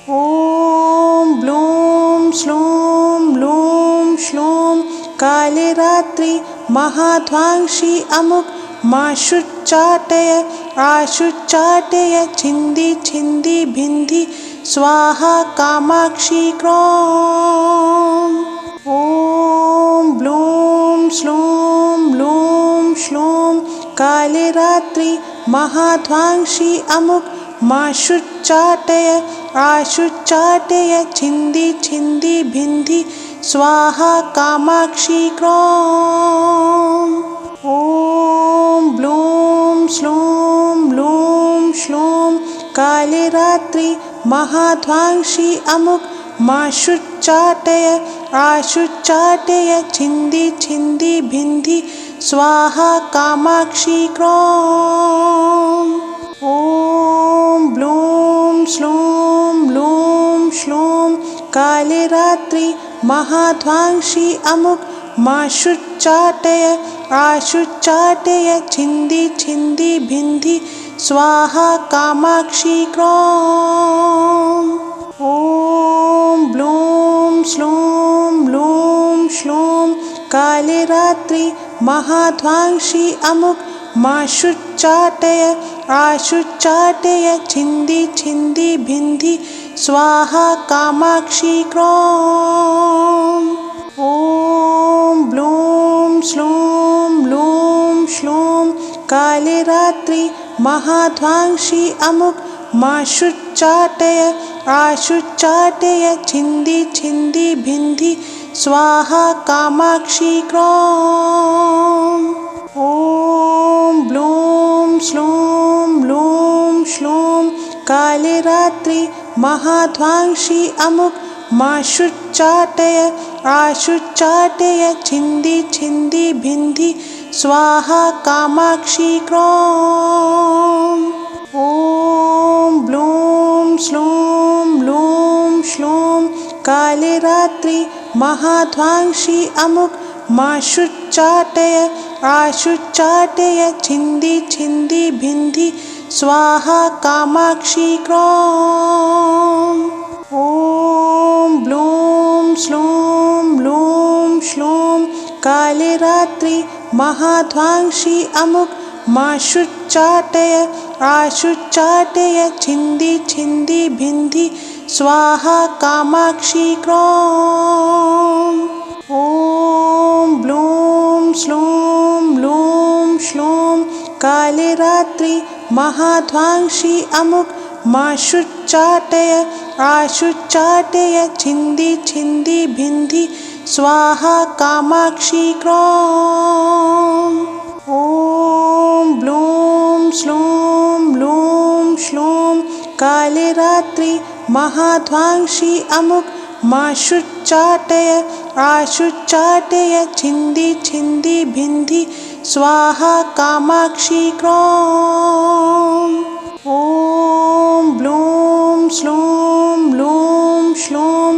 ॐ ब्लूं श्लूं ब्लूं श्लूं काले रात्रि महाध्वांसी अमुक माशुच्चाटय आशुच्चाटय छिन्दी छिन्दी भिन्धि स्वाहा कामाक्षी क्रों। ॐ ब्लूं श्लूं ब्लूं श्लूं काले रात्रि महाध्वांसी अमुक माशुच्चाटय आशुच्चाटय छिन्दी छिन्दी भिन्धि स्वाहा कामाक्षी क्रों। ॐ ब्लूं श्लूं ब्लूं श्लूं काले रात्रि महाध्वांसी अमुक माशुच्चाटय आशुच्चाटय छिन्दी छिन्दी भिन्धि स्वाहा कामाक्षी क्रों। ॐ ब्लूं श्लूं ब्लूं श्लूं काले रात्रि महाध्वांसी अमुक माशुच्चाटय आशुच्चाटय छिन्दी छिन्दी भिन्धि स्वाहा कामाक्षी क्रों। ॐ ब्लूं श्लूं ब्लूं श्लूं काले रात्रि महाध्वांसी अमुक माशुच्चाटय आशुच्चाटय छिन्दी छिन्दी भिन्धि स्वाहा कामाक्षी क्रों। ॐ ब्लूं श्लूं ब्लूं श्लूं काले रात्रि महाध्वांसी अमुक माशुच्चाटय आशुच्चाटय छिन्दी छिन्दी भिन्धि स्वाहा कामाक्षी क्रों। ॐ ब्लूं श्लूं ब्लूं श्लूं काले रात्रि महाध्वांसी अमुक माशुच्चाटय आशुच्चाटय छिन्दी छिन्दी भिन्धि स्वाहा कामाक्षी क्रों। ॐ ब्लूं श्लूं ब्लूं श्लूं काले रात्रि महाध्वांसी अमुक माशुच्चाटय आशुच्चाटय छिन्दी छिन्दी भिन्धि स्वाहा कामाक्षी क्रों। ॐ ब्लूं श्लूं ब्लूं श्लूं काले रात्रि महाध्वांसी अमुक माशुच्चाटय आशुच्चाटय छिन्दी छिन्दी भिन्धि स्वाहा कामाक्षी क्रों। ॐ ब्लूं श्लूं ब्लूं श्लूं काले रात्रि महाध्वांसी अमुक माशुच्चाटय आशुच्चाटय छिन्दी छिन्दी भिन्धि स्वाहा कामाक्षी क्रों। ॐ ब्लूं श्लूं ब्लूं श्लूं काले रात्रि महाध्वांसी अमुक माशुच्चाटय आशुच्चाटय छिन्दी छिन्दी भिन्धि स्वाहा कामाक्षी क्रों। ॐ ब्लूं श्लूं ब्लूं श्लूं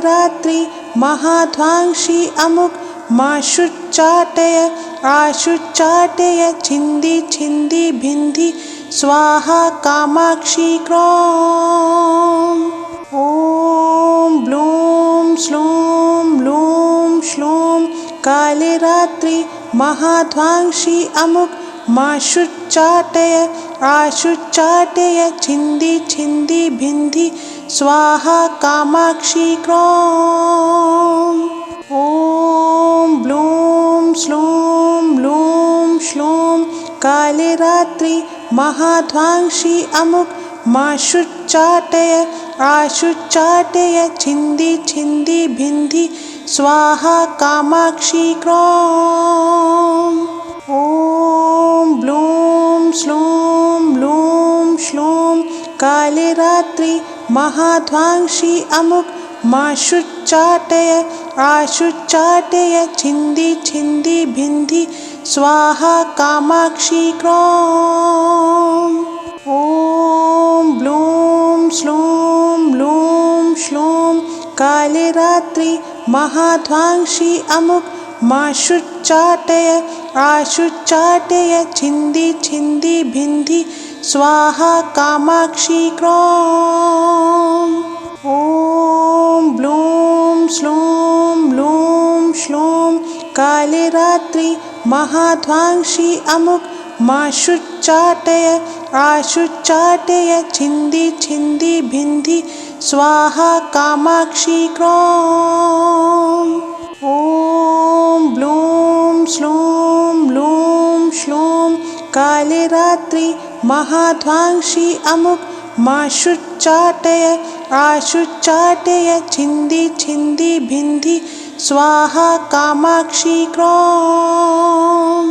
कालरात्रि महाध्वांसी अमुक माशुच्चाटय आशुच्चाटय छिन्दी छिन्दी भिन्धि स्वाहा कामाक्षी क्रों। ॐ ब्लूं श्लूं ब्लूं श्लूं कालरात्रि महाध्वांसी अमुक माशुच्चाटय आशुच्चाटय छिन्दी छिन्दी भिन्धि स्वाहा कामाक्षी क्रों। ॐ ब्लूं श्लूं ब्लूं श्लूं कालरात्रि महाध्वांसी अमुक माशुच्चाटय आशुच्चाटय छिन्दी छिन्दी भिन्धि स्वाहा कामाक्षी क्रों। ॐ ब्लूं श्लूं ब्लूं श्लूं कालरात्रि महाध्वांसी अमुक माशुच्चाटय आशुच्चाटय छिन्दी छिन्दी भिन्धि स्वाहा कामाक्षी क्रों। ॐ ब्लूं श्लूं ब्लूं श्लूं कालरात्रि महाध्वांसी अमुक माशुच्चाटय आशुच्चाटय छिन्दी छिन्दी भिन्धि स्वाहा कामाक्षी क्रों। ॐ ब्लूं श्लूं ब्लूं श्लूं कालरात्रि महाध्वांसी अमुक माशुच्चाटय आशुच्चाटय छिन्दी छिन्दी भिन्धि स्वाहा कामाक्षी क्रों। ॐ ब्लूं श्लूं ब्लूं श्लूं कालरात्रि महाध्वांसी अमुक माशुच्चाटय आशुच्चाटय छिन्दी छिन्दी भिन्धि स्वाहा कामाक्षी क्रों।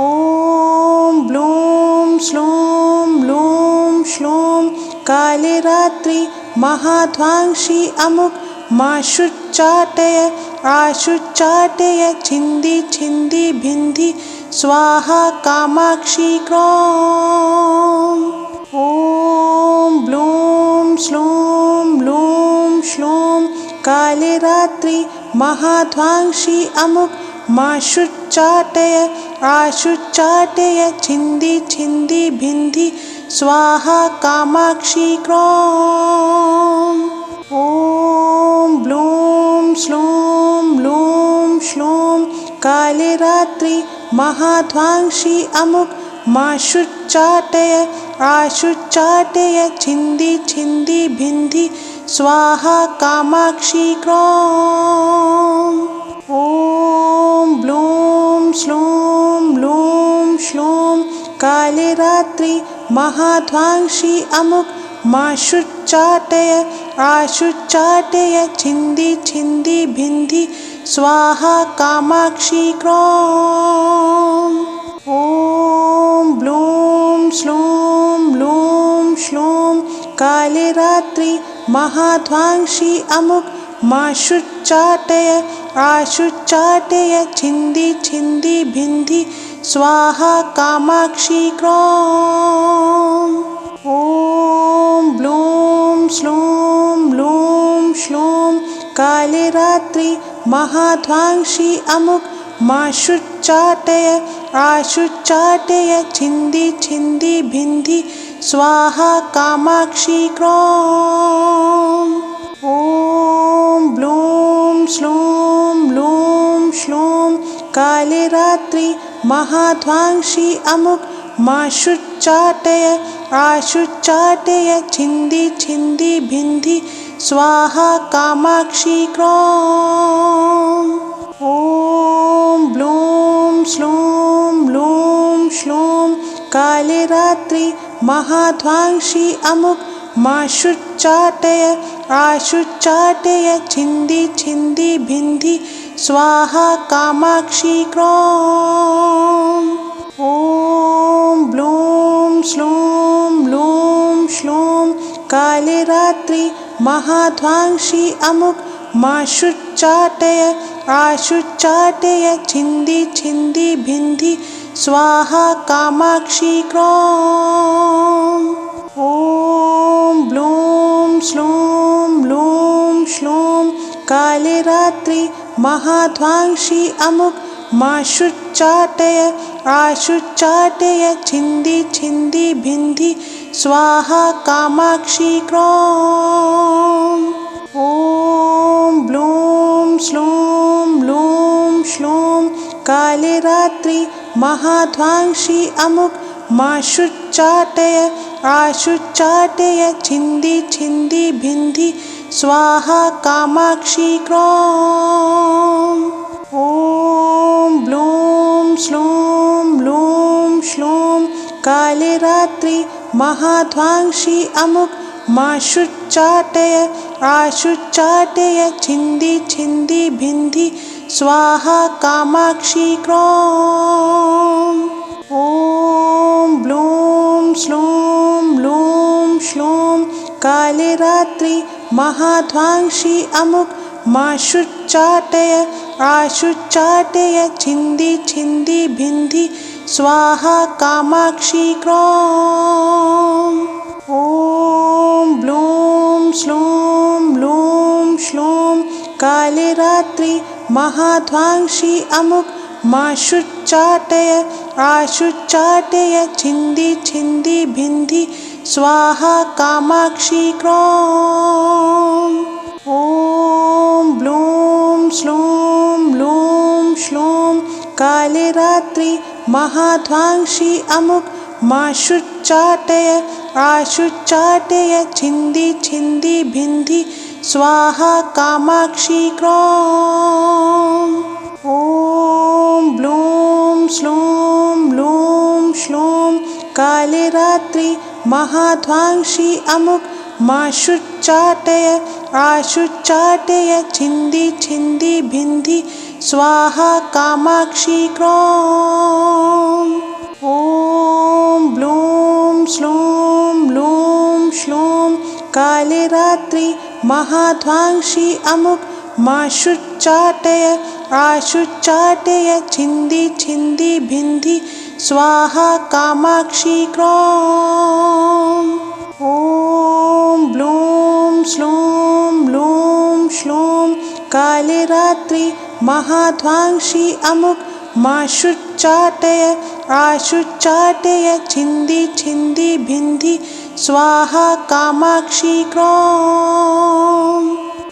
ॐ ब्लूं श्लूं ब्लूं श्लूं कालरात्रि महाध्वांसी अमुक माशुच्चाटय आशुच्चाटय छिन्दी छिन्दी भिन्धि स्वाहा कामाक्षी क्रों। ॐ ब्लूं श्लूं ब्लूं श्लूं कालरात्रि महाध्वांसी अमुक माशुच्चाटय आशुच्चाटय छिन्दी छिन्दी भिन्धि स्वाहा कामाक्षी क्रों। ॐ ब्लूं श्लूं ब्लूं श्लूं कालरात्रि महाध्वांसी अमुक माशुच्चाटय आशुच्चाटय छिन्दी छिन्दी भिन्धि स्वाहा कामाक्षी क्रों। ॐ ब्लूं श्लूं ब्लूं श्लूं कालरात्रि महाध्वांसी अमुक माशुच्चाटय आशुच्चाटय छिन्दी छिन्दी भिन्धि स्वाहा कामाक्षी क्रों। ॐ ब्लूं श्लूं ब्लूं श्लूं कालरात्रि महाध्वांसी अमुक माशुच्चाटय आशुच्चाटय छिन्दी छिन्दी भिन्धि स्वाहा कामाक्षी क्रों। ॐ ब्लूं श्लूं ब्लूं श्लूं कालरात्रि महाध्वांसी अमुक माशुच्चाटय आशुच्चाटय छिन्दी छिन्दी भिन्धि स्वाहा कामाक्षी क्रों। ॐ ब्लूं श्लूं ब्लूं श्लूं कालरात्रि महाध्वांसी अमुक माशुच्चाटय आशुच्चाटय छिन्दी छिन्दी भिन्धि स्वाहा कामाक्षी क्रों। ॐ ब्लूं श्लूं ब्लूं श्लूं कालरात्रि महाध्वांसी अमुक माशुच्चाटय आशुच्चाटय छिन्दी छिन्दी भिन्धि स्वाहा कामाक्षी क्रों। ॐ ब्लूं श्लूं ब्लूं श्लूं कालरात्रि महाध्वांसी अमुक माशुच्चाटय आशुच्चाटय छिन्दी छिन्दी भिन्धि स्वाहा कामाक्षी क्रों। ॐ ब्लूं श्लूं ब्लूं श्लूं रात्रि महाध्वांसी अमुक माशुच्चाटय आशुच्चाटय छिन्दी छिन्दी भिन्धि स्वाहा कामाक्षी क्रों। ॐ ब्लूं श्लूं लूं श्लूं काले रात्रि महाध्वांसी अमुक माशुच्चाटय आशुच्चाटय छिन्दी छिन्दी भिन्धि स्वाहा कामाक्षी क्रों। ॐ ब्लूं श्लूं लूं श्लूं काले रात्रि महाध्वांसी अमुक माशुच्चाटय आशुच्चाटय छिन्दी छिन्दी भिन्धि स्वाहा कामाक्षी क्रों। ॐ ब्लूं श्लूं लूं श्लूं काले रात्रि महाध्वांसी अमुक माशुच्चाटय आशुच्चाटय छिन्दी छिन्दी भिन्धि स्वाहा कामाक्षी क्रों। ॐ ब्लूं श्लूं लूं श्लूं काले रात्रि महाध्वांसी अमुक माशुच्चाटय आशुच्चाटय छिन्दी छिन्दी भिन्धि स्वाहा कामाक्षी क्रों। ॐ ब्लूं श्लूं लूं श्लूं काले रात्रि महाध्वांसी अमुक माशुच्चाटय आशुच्चाटय छिन्दी छिन्दी भिन्धि स्वाहा कामाक्षी क्रों। ॐ ब्लूं श्लूं लूं श्लूं काले रात्रि महाध्वांसी अमुक माशुच्चाटय आशुच्चाटय छिन्दी छिन्दी भिन्धि स्वाहा कामाक्षी क्रों। ॐ ब्लूं श्लूं लूं श्लूं काले रात्रि महाध्वांसी अमुक माशुच्चाटय आशुच्चाटय छिन्दी छिन्दी भिन्धि स्वाहा कामाक्षी क्रों। ॐ ब्लूं श्लूं लूं श्लूं काले रात्रि महाध्वांसी अमुक माशुच्चाटय आशुच्चाटय छिन्दी छिन्दी भिन्धि स्वाहा कामाक्षी क्रों।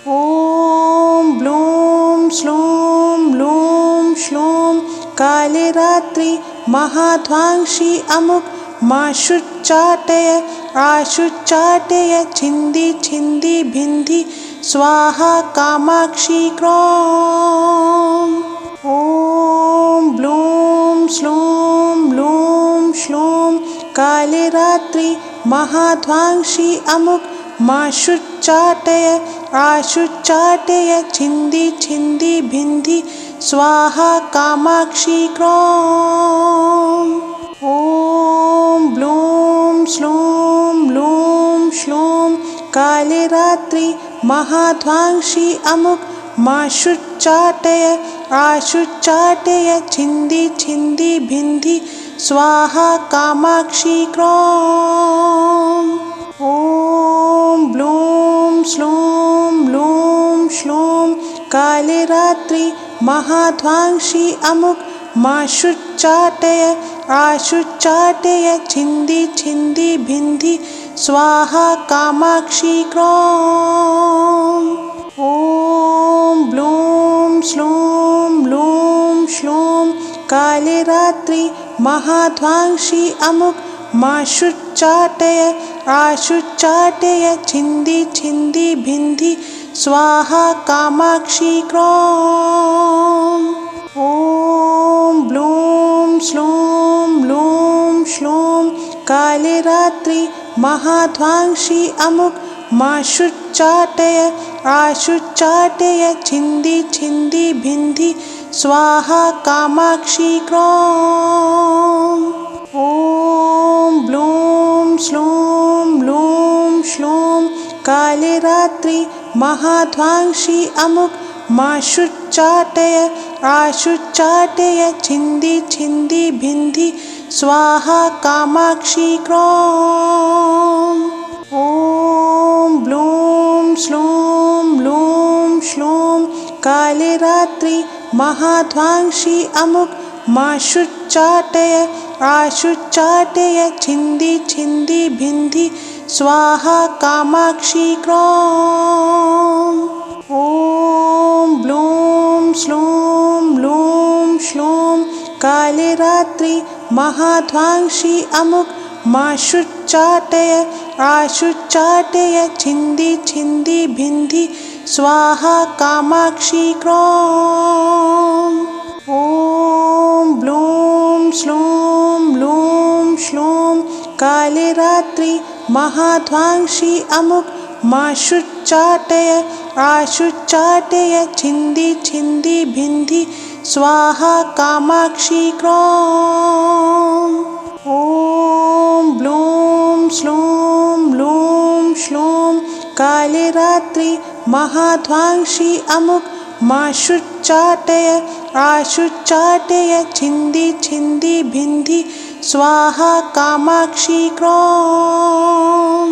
ॐ ब्लूं श्लूं लूं श्लूं काले रात्रि महाध्वांसी अमुक माशुच्चाटय आशुच्चाटय छिन्दी छिन्दी भिन्धि स्वाहा कामाक्षी क्रों। ॐ ब्लूं श्लूं लूं श्लूं काले रात्रि महाध्वांसी अमुक माशुच्चाटय आशुच्चाटय छिन्दी छिन्दी भिन्धि स्वाहा कामाक्षी क्रों। ॐ ब्लूं श्लूं लूं श्लूं काले रात्रि महाध्वांसी अमुक माशुच्चाटय आशुच्चाटय छिन्दी छिन्दी भिन्धि स्वाहा कामाक्षी क्रों। ॐ ब्लूं श्लूं लूं श्लूं काले रात्रि महाध्वांसी अमुक माशुच्चाटय आशुच्चाटय छिन्दी छिन्दी भिन्धि स्वाहा कामाक्षी क्रों। ॐ ब्लूं श्लूं लूं श्लूं काले रात्रि महाध्वांसी अमुक माशुच्चाटय आशुच्चाटय छिन्दी छिन्दी भिन्धि स्वाहा कामाक्षी क्रों। ॐ ब्लूं श्लूं लूं श्लूं काले रात्रि महाध्वांसी अमुक माशुच्चाटय आशुच्चाटय छिन्दी छिन्दी भिन्धि स्वाहा कामाक्षी क्रों। ॐ ब्लूं श्लूं लूं श्लूं काले रात्रि महाध्वांसी अमुक माशुच्चाटय आशुच्चाटय छिन्दी छिन्दी भिन्धि स्वाहा कामाक्षी क्रों। ॐ ब्लूं श्लूं लूं श्लूं काले कालिरात्रि महाध्वांसी अमुक माशुच्चाटय आशुच्चाटय छिन्दी छिन्दी भिन्धि स्वाहा कामाक्षी क्रों। ॐ ब्लूं श्लूं लूं श्लूं कालिरात्रि महाध्वांसी अमुक माशुच्चाटय आशुच्चाटय छिन्दी छिन्दी भिन्धि स्वाहा कामाक्षी क्रों। ॐ ब्लूं श्लूं लूं श्लूं कालिरात्रि महाध्वांसी अमुक माशुच्चाटय आशुच्चाटय छिन्दी छिन्दी भिन्धि स्वाहा कामाक्षी क्रों। ॐ ब्लूं श्लूं लूं श्लूं कालिरात्रि महाध्वांसी अमुक माशुच्चाटय आशुच्चाटय छिन्दी छिन्दी भिन्धि स्वाहा कामाक्षी क्रों।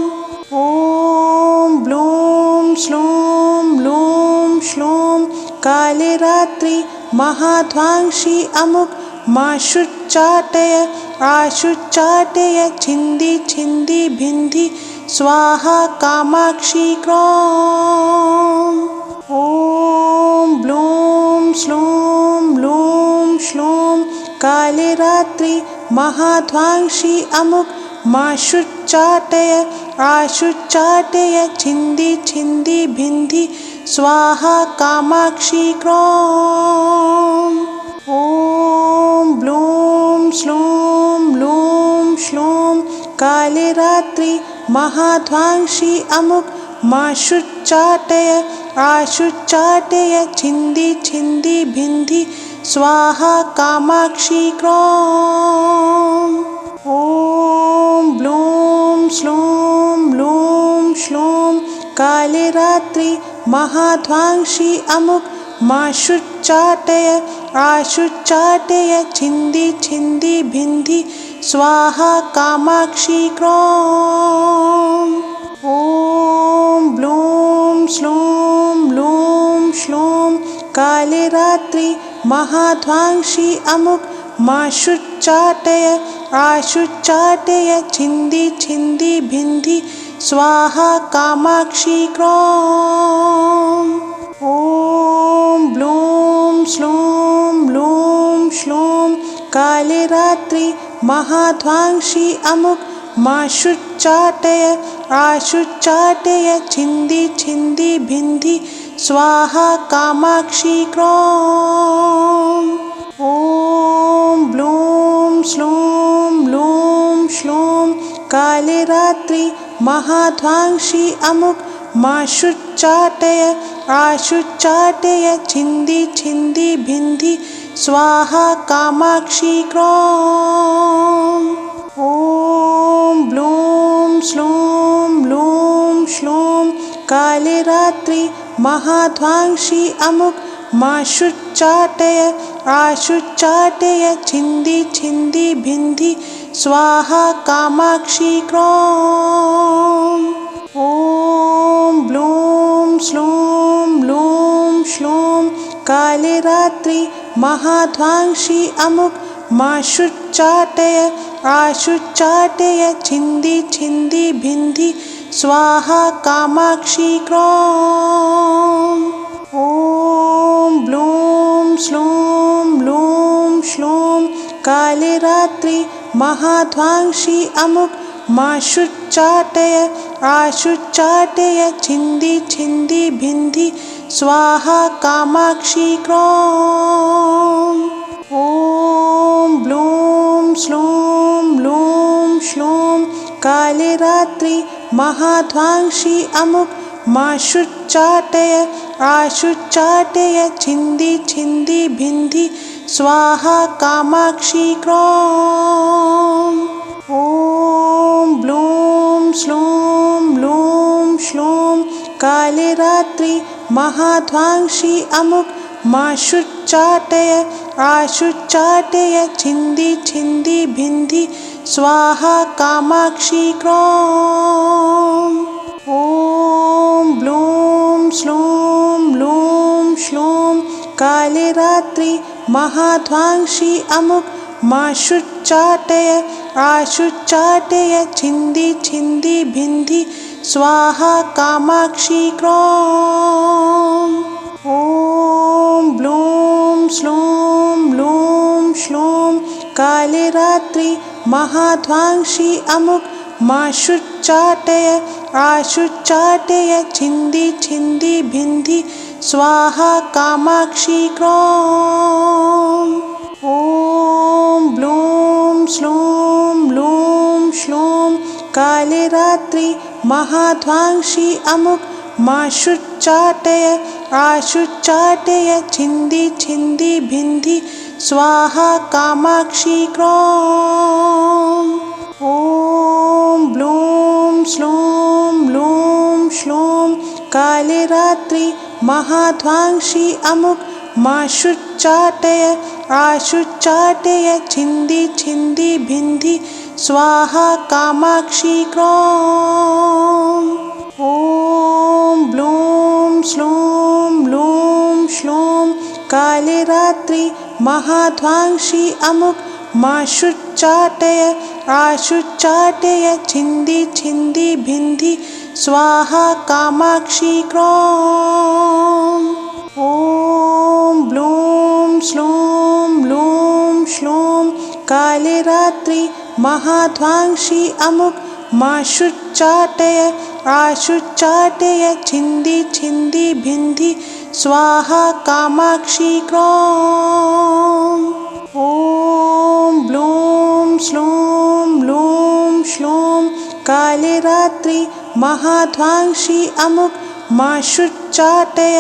ॐ ब्लूं श्लूं लूं श्लूं कालिरात्रि महाध्वांसी अमुक माशुच्चाटय आशुच्चाटय छिन्दी छिन्दी भिन्धि स्वाहा कामाक्षी क्रों। ॐ ब्लूं श्लूं लूं श्लूं कालिरात्रि महाध्वांसी अमुक माशुच्चाटय आशुच्चाटय छिन्दी छिन्दी भिन्धि स्वाहा कामाक्षी क्रों। ॐ ब्लूं श्लूं लूं श्लूं कालिरात्रि महाध्वांसी अमुक माशुच्चाटय आशुच्चाटय छिन्दी छिन्दी भिन्धि स्वाहा कामाक्षी क्रों। ॐ ब्लूं श्लूं लूं श्लूं कालिरात्रि महाध्वांसी अमुक माशुच्चाटय आशुच्चाटय छिन्दी छिन्दी भिन्धि स्वाहा कामाक्षी क्रों। ॐ ब्लूं श्लूं लूं श्लूं कालिरात्रि महाध्वांसी अमुक माशुच्चाटय आशुच्चाटय छिन्दी छिन्दी भिन्धि स्वाहा कामाक्षी क्रों। ॐ ब्लूं श्लूं लूं श्लूं कालिरात्रि महाध्वांसी अमुक माशुच्चाटय आशुच्चाटय छिन्दी छिन्दी भिन्धि स्वाहा कामाक्षी क्रों। ॐ ब्लूं श्लूं लूं श्लूं कालिरात्रि महाध्वांसी अमुक माशुच्चाटय आशुच्चाटय छिन्दी छिन्दी भिन्धि स्वाहा कामाक्षी क्रों। ॐ ब्लूं श्लूं लूं श्लूं कालिरात्रि महाध्वांसी अमुक माशुच्चाटय आशुच्चाटय छिन्दी छिन्दी भिन्धि स्वाहा कामाक्षी क्रों। ॐ ब्लूं श्लूं लूं श्लूं कालिरात्रि महाध्वांसी अमुक माशुच्चाटय आशुच्चाटय छिन्दी छिन्दी भिन्धि स्वाहा कामाक्षी क्रों। ॐ ब्लूं श्लूं लूं श्लूं कालिरात्रि महाध्वांसी अमुक माशुच्चाटय आशुच्चाटय छिन्दी छिन्दी भिन्धि स्वाहा कामाक्षी क्रों। ॐ ब्लूं श्लूं लूं श्लूं कालिरात्रि महाध्वांसी अमुक माशुच्चाटय आशुच्चाटय छिन्दी छिन्दी भिन्धि स्वाहा कामाक्षी क्रों। ॐ ब्लूं श्लूं लूं श्लूं कालिरात्रि महाध्वांसी अमुक माशुच्चाटय आशुच्चाटय छिन्दी छिन्दी भिन्धि स्वाहा कामाक्षी क्रों। ॐ ब्लूं श्लूं लूं श्लूं काले रात्रि महाध्वांसी अमुक माशुच्चाटय आशुच्चाटय छिन्दी छिन्दी भिन्धि स्वाहा कामाक्षी क्रों। ॐ ब्लूं श्लूं ब्लूं श्लूं काले रात्रि महाध्वांसी अमुक माशुच्चाटय आशुच्चाटय छिन्दी छिन्दी भिन्धि स्वाहा कामाक्षी क्रों। ॐ ब्लूं श्लूं ब्लूं श्लूं काले रात्रि महाध्वांसी अमुक माशुच्चाटय आशुच्चाटय छिन्दी छिन्दी भिन्धि स्वाहा कामाक्षी क्रों। ॐ ब्लूं श्लूं ब्लूं श्लूं काले रात्रि महाध्वांसी अमुक माशुच्चाटय आशुच्चाटय छिन्दी छिन्दी भिन्धि स्वाहा कामाक्षी क्रों। ॐ ब्लूं श्लूं ब्लूं श्लूं काले रात्रि महाध्वांसी अमुक माशुच्चाटय आशुच्चाटय छिन्दी छिन्दी भिन्धि स्वाहा कामाक्षी क्रों। ॐ ब्लूं श्लूं ब्लूं श्लूं काले रात्रि महाध्वांसी अमुक माशुच्चाटय आशुच्चाटय छिन्दी छिन्दी भिन्धि स्वाहा कामाक्षी क्रों। ॐ ब्लूं श्लूं ब्लूं श्लूं काले रात्रि महाध्वांसी अमुक माशुच्चाटय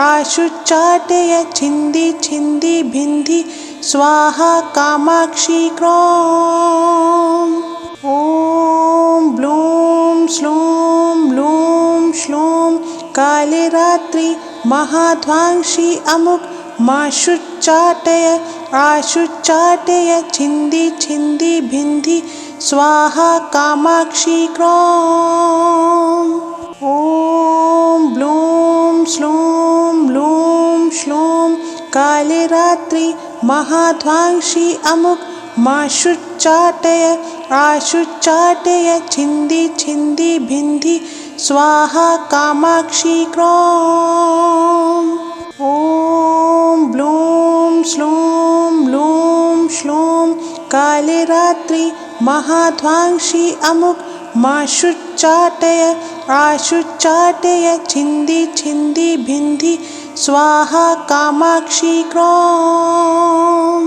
आशुच्चाटय छिन्दी छिन्दी भिन्धि स्वाहा कामाक्षी क्रों। ॐ ब्लूं श्लूं ब्लूं श्लूं काले रात्रि महाध्वांसी अमुक माशुच्चाटय आशुच्चाटय छिन्दी छिन्दी भिन्धि स्वाहा कामाक्षी क्रों। ॐ ब्लूं श्लूं ब्लूं श्लूं काले रात्रि महाध्वांसी अमुक माशुच्चाटय आशुच्चाटय छिन्दी छिन्दी भिन्धि स्वाहा कामाक्षी क्रों। ॐ ब्लूं श्लूं ब्लूं श्लूं काले रात्रि महाध्वांसी अमुक माशुच्चाटय आशुच्चाटय छिन्दी छिन्दी भिन्धि स्वाहा कामाक्षी क्रों।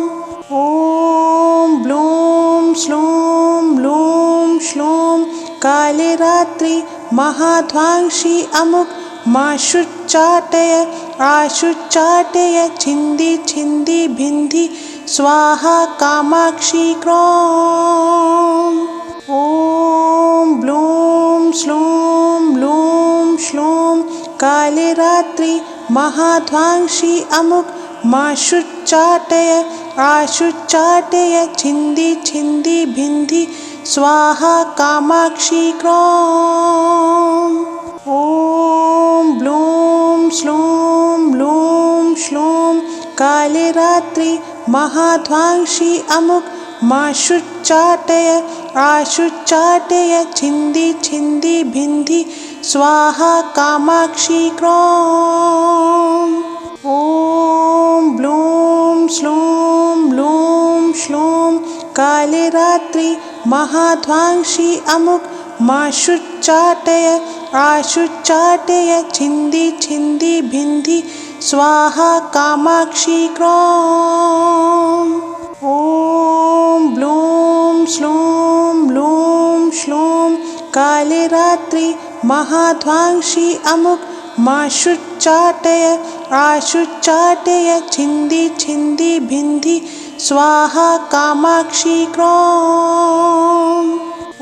ॐ ब्लूं श्लूं ब्लूं श्लूं काले रात्रि महाध्वांसी अमुक माशुच्चाटय आशुच्चाटय छिन्दी छिन्दी भिन्धि स्वाहा कामाक्षी क्रों। ॐ ब्लूं श्लूं ब्लूं श्लूं काले रात्रि महाध्वांसी अमुक माशुच्चाटय आशुच्चाटय छिन्दी छिन्दी भिन्धि स्वाहा कामाक्षी क्रों। ॐ ब्लूं श्लूं ब्लूं श्लूं काले रात्रि महाध्वांसी अमुक माशुच्चाटय आशुच्चाटय छिन्दी छिन्दी भिन्धि स्वाहा कामाक्षी क्रों। ॐ ब्लूं श्लूं ब्लूं श्लूं काले रात्रि महाध्वांसी अमुक माशुच्चाटय आशुच्चाटय छिन्दी छिन्दी भिन्धि स्वाहा कामाक्षी क्रों। ॐ ब्लूं श्लूं ब्लूं श्लूं काले रात्रि महाध्वांसी अमुक माशुच्चाटय आशुच्चाटय छिन्दी छिन्दी भिन्धि स्वाहा कामाक्षी क्रों।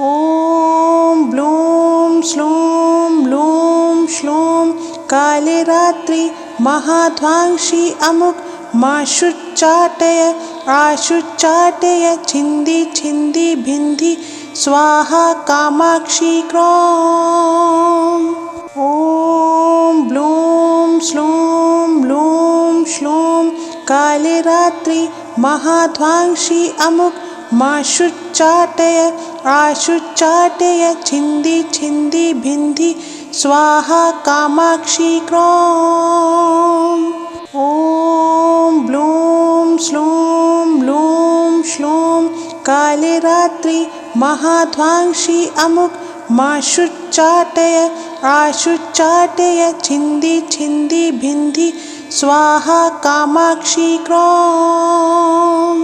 ॐ ब्लूं श्लूं ब्लूं श्लूं काले रात्रि महाध्वांसी अमुक माशुच्चाटय आशुच्चाटय छिन्दी छिन्दी भिन्धि स्वाहा कामाक्षी क्रों। ॐ ब्लूं श्लूं ब्लूं श्लूं काले रात्रि महाध्वांसी अमुक माशुच्चाटय आशुच्चाटय छिन्दी छिन्दी भिन्धि स्वाहा कामाक्षी क्रों। ॐ ब्लूं श्लूं ब्लूं श्लूं काले रात्रि महाध्वांसी अमुक माशुच्चाटय आशुच्चाटय छिन्दी छिन्दी भिन्धि स्वाहा कामाक्षी क्रों।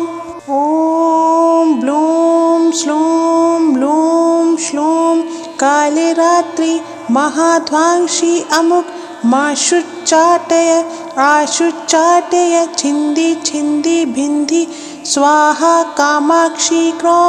ॐ ब्लूं श्लूं ब्लूं श्लूं काले रात्रि महाध्वांसी अमुक माशुच्चाटय आशुच्चाटय छिन्दी छिन्दी भिन्धि स्वाहा कामाक्षी क्रों।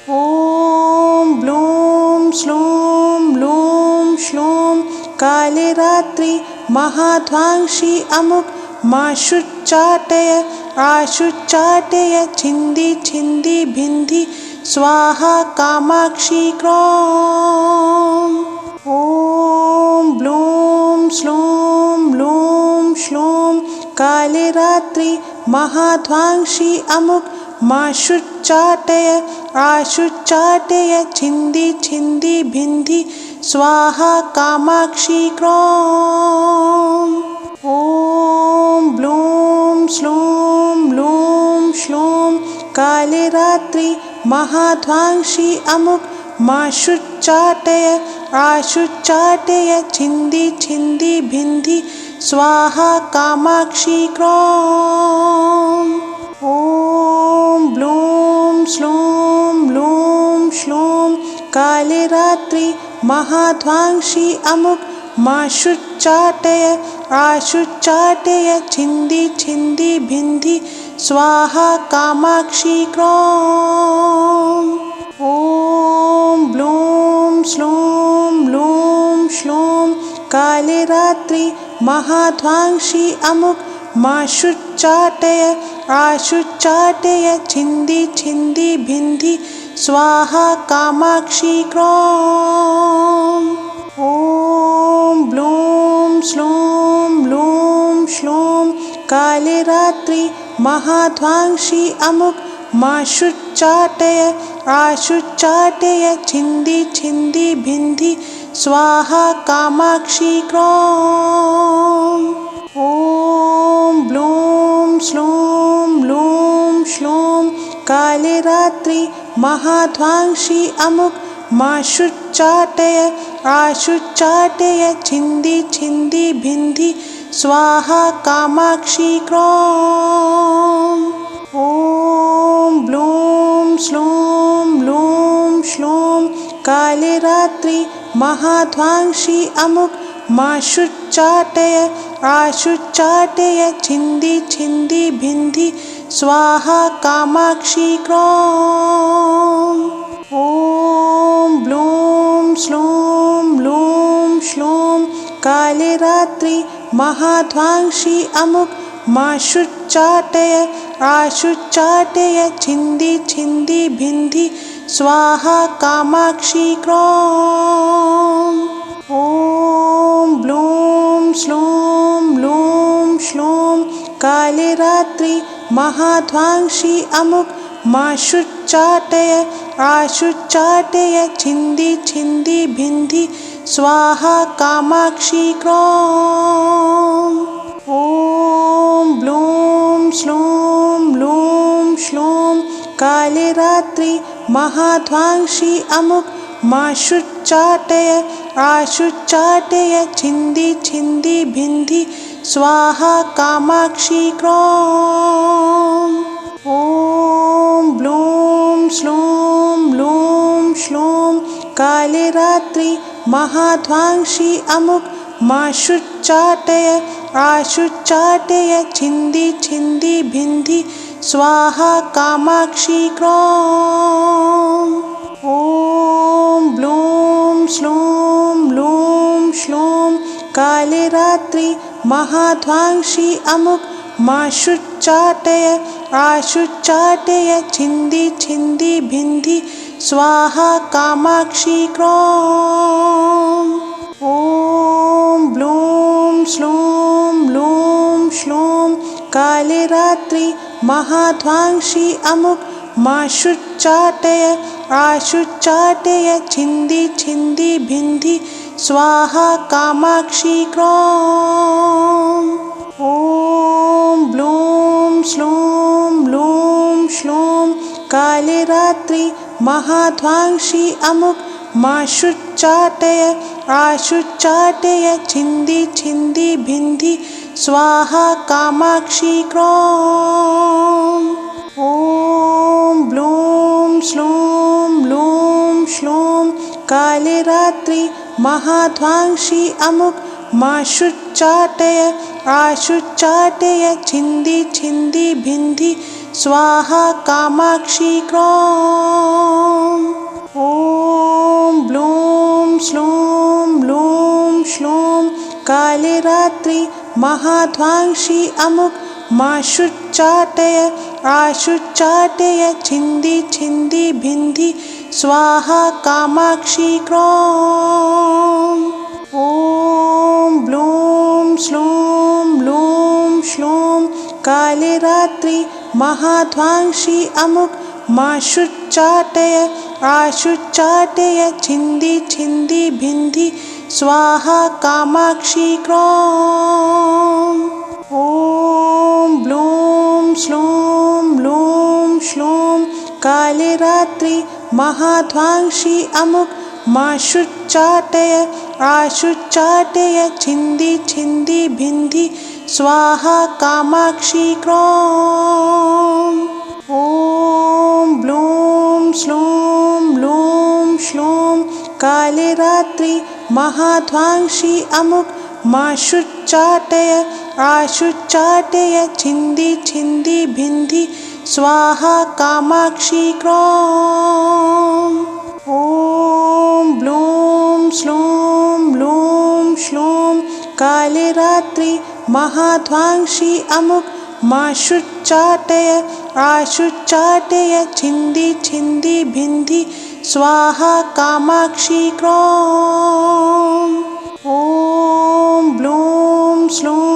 ॐ ब्लूं श्लूं ब्लूं श्लूं काले रात्रि महाध्वांसी अमुक माशुच्चाटय आशुच्चाटय छिन्दी छिन्दी भिन्धि स्वाहा कामाक्षी क्रों। ॐ ब्लूं श्लूं ब्लूं श्लूं काले रात्रि महाध्वांसी अमुक माशुच्चाटय आशुच्चाटय छिन्दी छिन्दी भिन्धि स्वाहा कामाक्षी क्रों। ॐ ब्लूं श्लूं ब्लूं श्लूं काले रात्रि महाध्वांसी अमुक माशुच्चाटय आशुच्चाटय छिन्दी छिन्दी भिन्धि स्वाहा कामाक्षी क्रों। ॐ ब्लूं श्लूं ब्लूं श्लूं काले रात्रि महाध्वांसी अमुक माशुच्चाटय आशुच्चाटय छिन्दी छिन्दी भिन्धि स्वाहा कामाक्षी क्रों। ॐ ब्लूं श्लूं ब्लूं श्लूं काले रात्रि महाध्वांसी अमुक माशुच्चाटय आशुच्चाटय छिन्दी छिन्दी भिन्धि स्वाहा कामाक्षी क्रों। ॐ ब्लूं श्लूं ब्लूं श्लूं काले रात्रि महाध्वांसी अमुक माशुच्चाटय आशुच्चाटय छिन्दी छिन्दी भिन्धि स्वाहा कामाक्षी क्रों। ॐ ब्लूं श्लूं ब्लूं श्लूं काले रात्रि महाध्वांसी अमुक माशुच्चाटय आशुच्चाटय छिन्दी छिन्दी भिन्धि स्वाहा कामाक्षी क्रों। ॐ ब्लूं श्लूं ब्लूं श्लूं काले रात्रि महाध्वांसी अमुक माशुच्चाटय आशुच्चाटय छिन्दी छिन्दी भिन्धि स्वाहा कामाक्षी क्रों। ॐ ब्लूं श्लूं ब्लूं श्लूं काले रात्रि महाध्वांसी अमुक माशुच्चाटय आशुच्चाटय छिन्दी छिन्दी भिन्धि स्वाहा कामाक्षी क्रों। ॐ ब्लूं श्लूं ब्लूं श्लूं काले रात्रि महाध्वांसी अमुक माशुच्चाटय आशुच्चाटय छिन्दी छिन्दी भिन्धि स्वाहा कामाक्षी क्रों। ॐ ब्लूं श्लूं ब्लूं श्लूं काले रात्रि महाध्वांसी अमुक माशुच्चाटय आशुच्चाटय छिन्दी छिन्दी भिन्धि स्वाहा कामाक्षी क्रों। ॐ ब्लूं श्लूं ब्लूं श्लूं काले रात्रि महाध्वांसी अमुक माशुच्चाटय आशुच्चाटय छिन्दी छिन्दी भिन्धि स्वाहा कामाक्षी क्रों। ॐ ब्लूं श्लूं ब्लूं श्लूं काले रात्रि महाध्वांसी अमुक माशुच्चाटय आशुच्चाटय छिन्दी छिन्दी भिन्धि स्वाहा कामाक्षी क्रों। ॐ ब्लूं श्लूं ब्लूं श्लों कालरात्रि महाध्वांसी अमुक माशुच्चाटय आशुच्चाटय छिन्दी छिन्दी भिन्धि स्वाहा कामाक्षी क्रों। ॐ ब्लूं श्लों श्लों कालरात्रि महाध्वांसी अमुक माशुच्चाटय आशुच्चाटय छिन्दी छिन्दी भिन्धि स्वाहा कामाक्षी क्रों। ॐ ब्लूं श्लों कालरात्रि महाध्वांसी अमुक माशुच्चाटय आशुच्चाटय छिन्दी छिन्दी भिन्धि स्वाहा कामाक्षी क्रों। ॐ ब्लूं श्लों कालरात्रि महाध्वांसी अमुक माशुच्चाटय आशुच्चाटय छिन्दी छिन्दी भिन्धि स्वाहा कामाक्षी क्रों। ॐ ब्लूं श्लों कालरात्रि महाध्वांसी अमुक माशुच्चाटय आशुच्चाटय छिन्दी छिन्दी भिन्धि स्वाहा कामाक्षी क्रों। ॐ ब्लूं श्लों कालरात्रि महाध्वांसी अमुक माशुच्चाटय आशुच्चाटय छिन्दी छिन्दी भिन्धि स्वाहा कामाक्षी क्रों। ॐ ब्लूं श्लों कालरात्रि महाध्वांसी अमुक माशुच्चाटय आशुच्चाटय छिन्दी छिन्दी भिन्धि स्वाहा कामाक्षी क्रों। ॐ ब्लूं श्लों कालरात्रि महाध्वांसी अमुक माशुच्चाटय आशुच्चाटय छिन्दी छिन्दी भिन्धि स्वाहा कामाक्षी क्रों। ॐ ब्लूं श्लों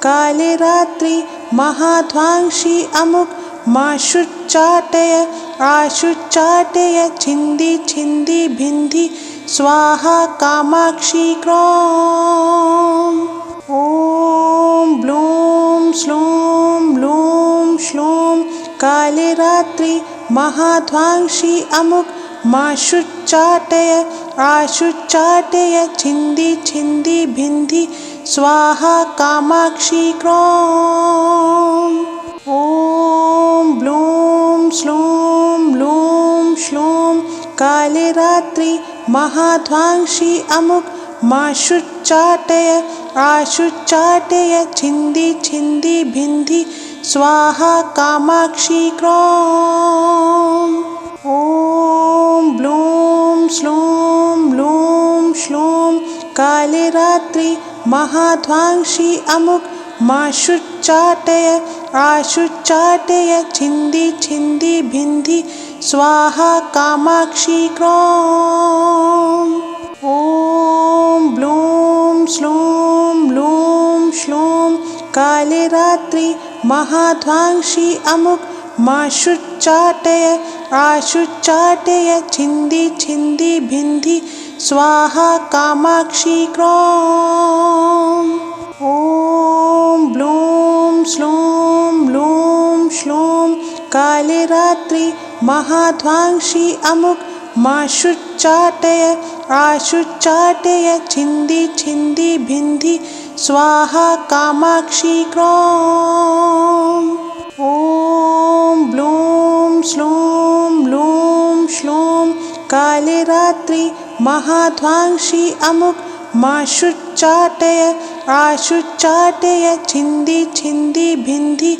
कालरात्रि महाध्वांसी अमुक माशुच्चाटय आशुच्चाटय छिन्दी छिन्दी भिन्धि स्वाहा कामाक्षी क्रों। ॐ ब्लूं श्लों कालरात्रि महाध्वांसी अमुक माशुच्चाटय आशुच्चाटय छिन्दी छिन्दी भिन्धि स्वाहा कामाक्षी क्रों। ॐ ब्लूं श्लों कालरात्रि महाध्वांसी अमुक माशुच्चाटय आशुच्चाटय छिन्दी छिन्दी भिन्धि स्वाहा कामाक्षी क्रों। ॐ ब्लूं श्लों कालरात्रि महाध्वांसी अमुक माशुच्चाटय आशुच्चाटय छिन्दी छिन्दी भिन्धि स्वाहा कामाक्षी क्रों। ॐ ब्लूं श्लों कालरात्रि महाध्वांसी अमुक माशुच्चाटय आशुच्चाटय छिन्दी छिन्दी भिन्धि स्वाहा कामाक्षी क्रों। ॐ ब्लूं श्लों कालरात्रि महाध्वांसी अमुक माशुच्चाटय आशुच्चाटय छिन्दी छिन्दी भिन्धि स्वाहा कामाक्षी क्रों। ॐ ब्लूं श्लों कालरात्रि महाध्वांसी अमुक माशुच्चाटय आशुच्चाटय छिन्दी छिन्दी भिन्धि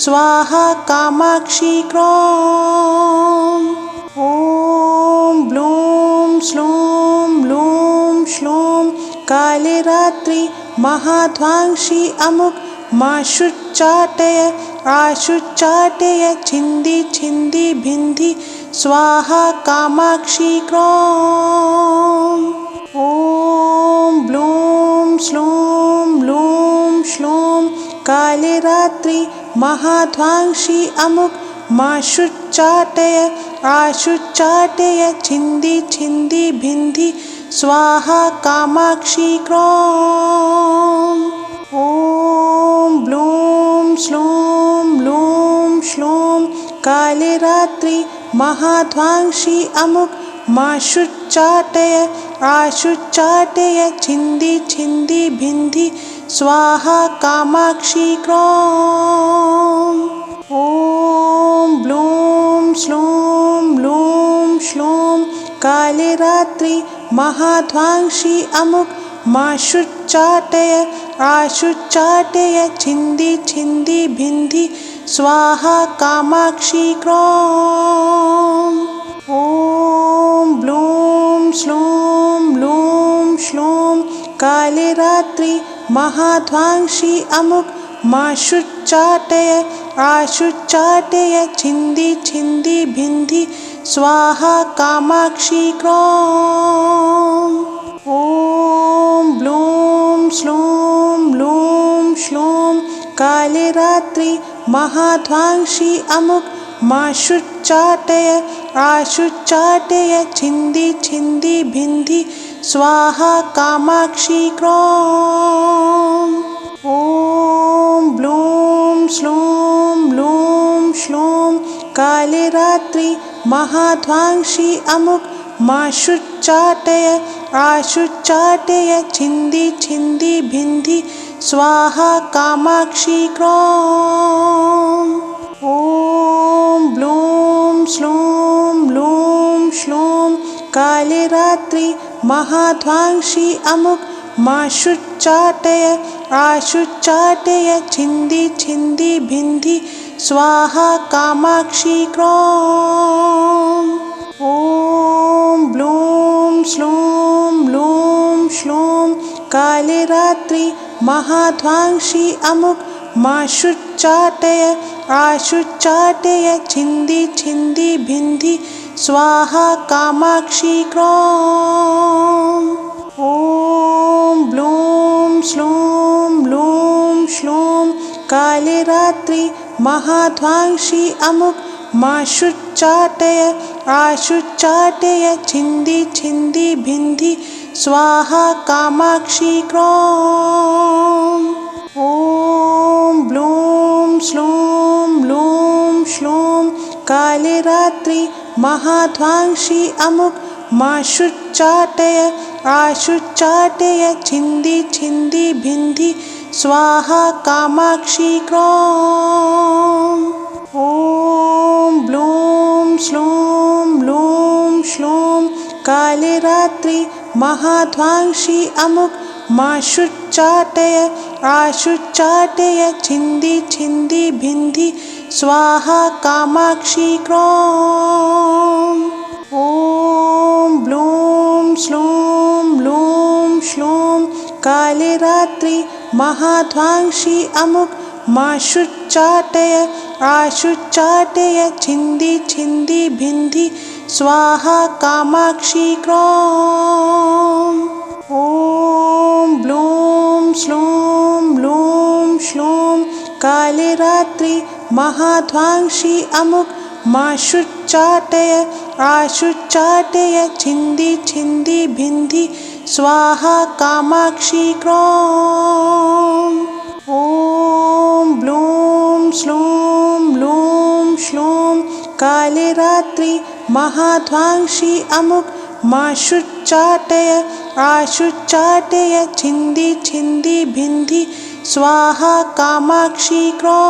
स्वाहा कामाक्षी क्रों। ॐ ब्लूं श्लों कालरात्रि महाध्वांसी अमुक माशुच्चाटय आशुच्चाटय छिन्दी छिन्दी भिन्धि स्वाहा कामाक्षी क्रों। ॐ ब्लूं काले रात्रि महाध्वांसी अमुक माशुच्चाटय आशुच्चाटय छिन्दी छिन्दी भिन्धि स्वाहा कामाक्षी क्रों। ॐ ब्लूं श्लूं ब्लूं श्लूं काले रात्रि महाध्वांसी अमुक माशुच्चाटय आशुच्चाटय छिन्दी छिन्दी भिन्धि स्वाहा कामाक्षी क्रों। ॐ ब्लूं श्लूं ब्लूं श्लूं काले रात्रि महाध्वांसी अमुक माशुच्चाटय आशुच्चाटय छिन्दी छिन्दी भिन्धि स्वाहा कामाक्षी क्रों। ॐ ब्लूं श्लूं ब्लूं श्लूं काले रात्रि महाध्वांसी अमुक माशुच्चाटय आशुच्चाटय छिन्दी छिन्दी भिन्धि स्वाहा कामाक्षी क्रों। ॐ ब्लूं श्लूं ब्लूं श्लूं काले रात्रि महाध्वांसी अमुक माशुच्चाटय आशुच्चाटय छिन्दी छिन्दी भिन्धि स्वाहा कामाक्षी क्रों। ॐ ब्लूं श्लूं ब्लूं श्लूं काले रात्रि महाध्वांसी अमुक माशुच्चाटय आशुच्चाटय छिन्दी छिन्दी भिन्धि स्वाहा कामाक्षी क्रों। ॐ ब्लूं श्लूं ब्लूं श्लूं काले रात्रि महाध्वांसी अमुक माशुच्चाटय आशुच्चाटय छिन्दी छिन्दी भिन्धि स्वाहा कामाक्षी क्रों। ॐ ब्लूं श्लूं ब्लूं श्लूं काले रात्रि महाध्वांसी अमुक माशुच्चाटय आशुच्चाटय छिन्दी छिन्दी भिन्धि स्वाहा कामाक्षी क्रों। ॐ ब्लूं श्लूं ब्लूं श्लूं काले रात्रि महाध्वांसी अमुक माशुच्चाटय आशुच्चाटय छिन्दी छिन्दी भिन्धि स्वाहा कामाक्षी क्रों। ॐ ब्लूं श्लूं ब्लूं श्लूं काले रात्रि महाध्वांसी अमुक माशुच्चाटय आशुच्चाटय छिन्दी छिन्दी भिन्धि स्वाहा कामाक्षी क्रों। ॐ ब्लूं श्लूं ब्लूं श्लूं काले रात्रि महाध्वांसी अमुक माशुच्चाटय आशुच्चाटय छिन्दी छिन्दी भिन्धि स्वाहा कामाक्षी क्रों। ॐ ब्लूं श्लूं ब्लूं श्लूं काले रात्रि महाध्वांसी अमुक माशुच्चाटय आशुच्चाटय छिन्दी छिन्दी भिन्धि स्वाहा कामाक्षी क्रों। ॐ ब्लूं श्लूं ब्लूं श्लूं काले रात्रि महाध्वांसी अमुक माशुच्चाटय आशुच्चाटय छिन्दी छिन्दी भिन्धि स्वाहा कामाक्षी क्रों। ॐ ब्लूं श्लूं ब्लूं श्लूं काले रात्रि महाध्वांसी अमुक माशुच्चाटय आशुच्चाटय छिन्दी छिन्दी भिन्धि स्वाहा कामाक्षी क्रों।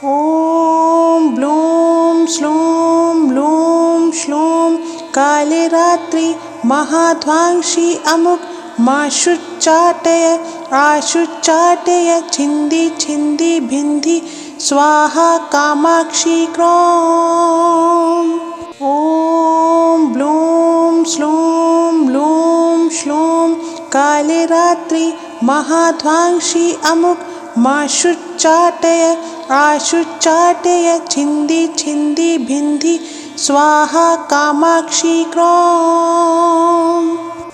ॐ ब्लूं श्लूं ब्लूं श्लूं काले रात्रि महाध्वांसी अमुक माशुच्चाटय आशुच्चाटय छिन्दी छिन्दी भिन्धि स्वाहा कामाक्षी क्रों। ॐ ब्लूं श्लूं ब्लूं श्लूं काले रात्रि महाध्वांसी अमुक माशुच्चाटय आशुच्चाटय छिन्दी छिन्दी भिन्धि स्वाहा कामाक्षी क्रों।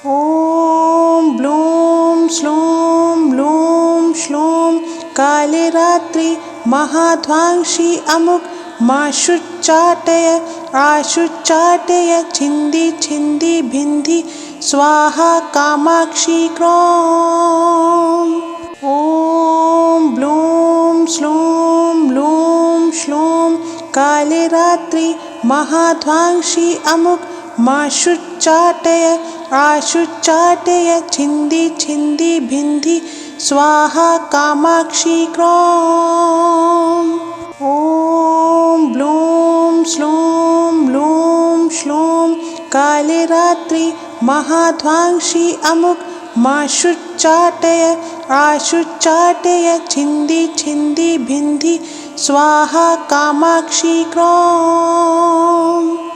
ॐ ब्लूं श्लूं ब्लूं श्लूं कालरात्रि महाध्वांसी अमुक माशुच्चाटय आशुच्चाटय छिन्दी छिन्दी भिन्धि स्वाहा कामाक्षी क्रों। ॐ ब्लूं श्लूं श्लूं कालरात्रि महाध्वांसी अमुक माशुच्चाटय आशुच्चाटय छिन्दी छिन्दी भिन्धि स्वाहा कामाक्षी क्रों। ॐ ब्लूं श्लूं कालरात्रि महाध्वांसी अमुक माशुच्चाटय आशुच्चाटय छिन्दी छिन्दी भिन्धि स्वाहा कामाक्षी क्रों।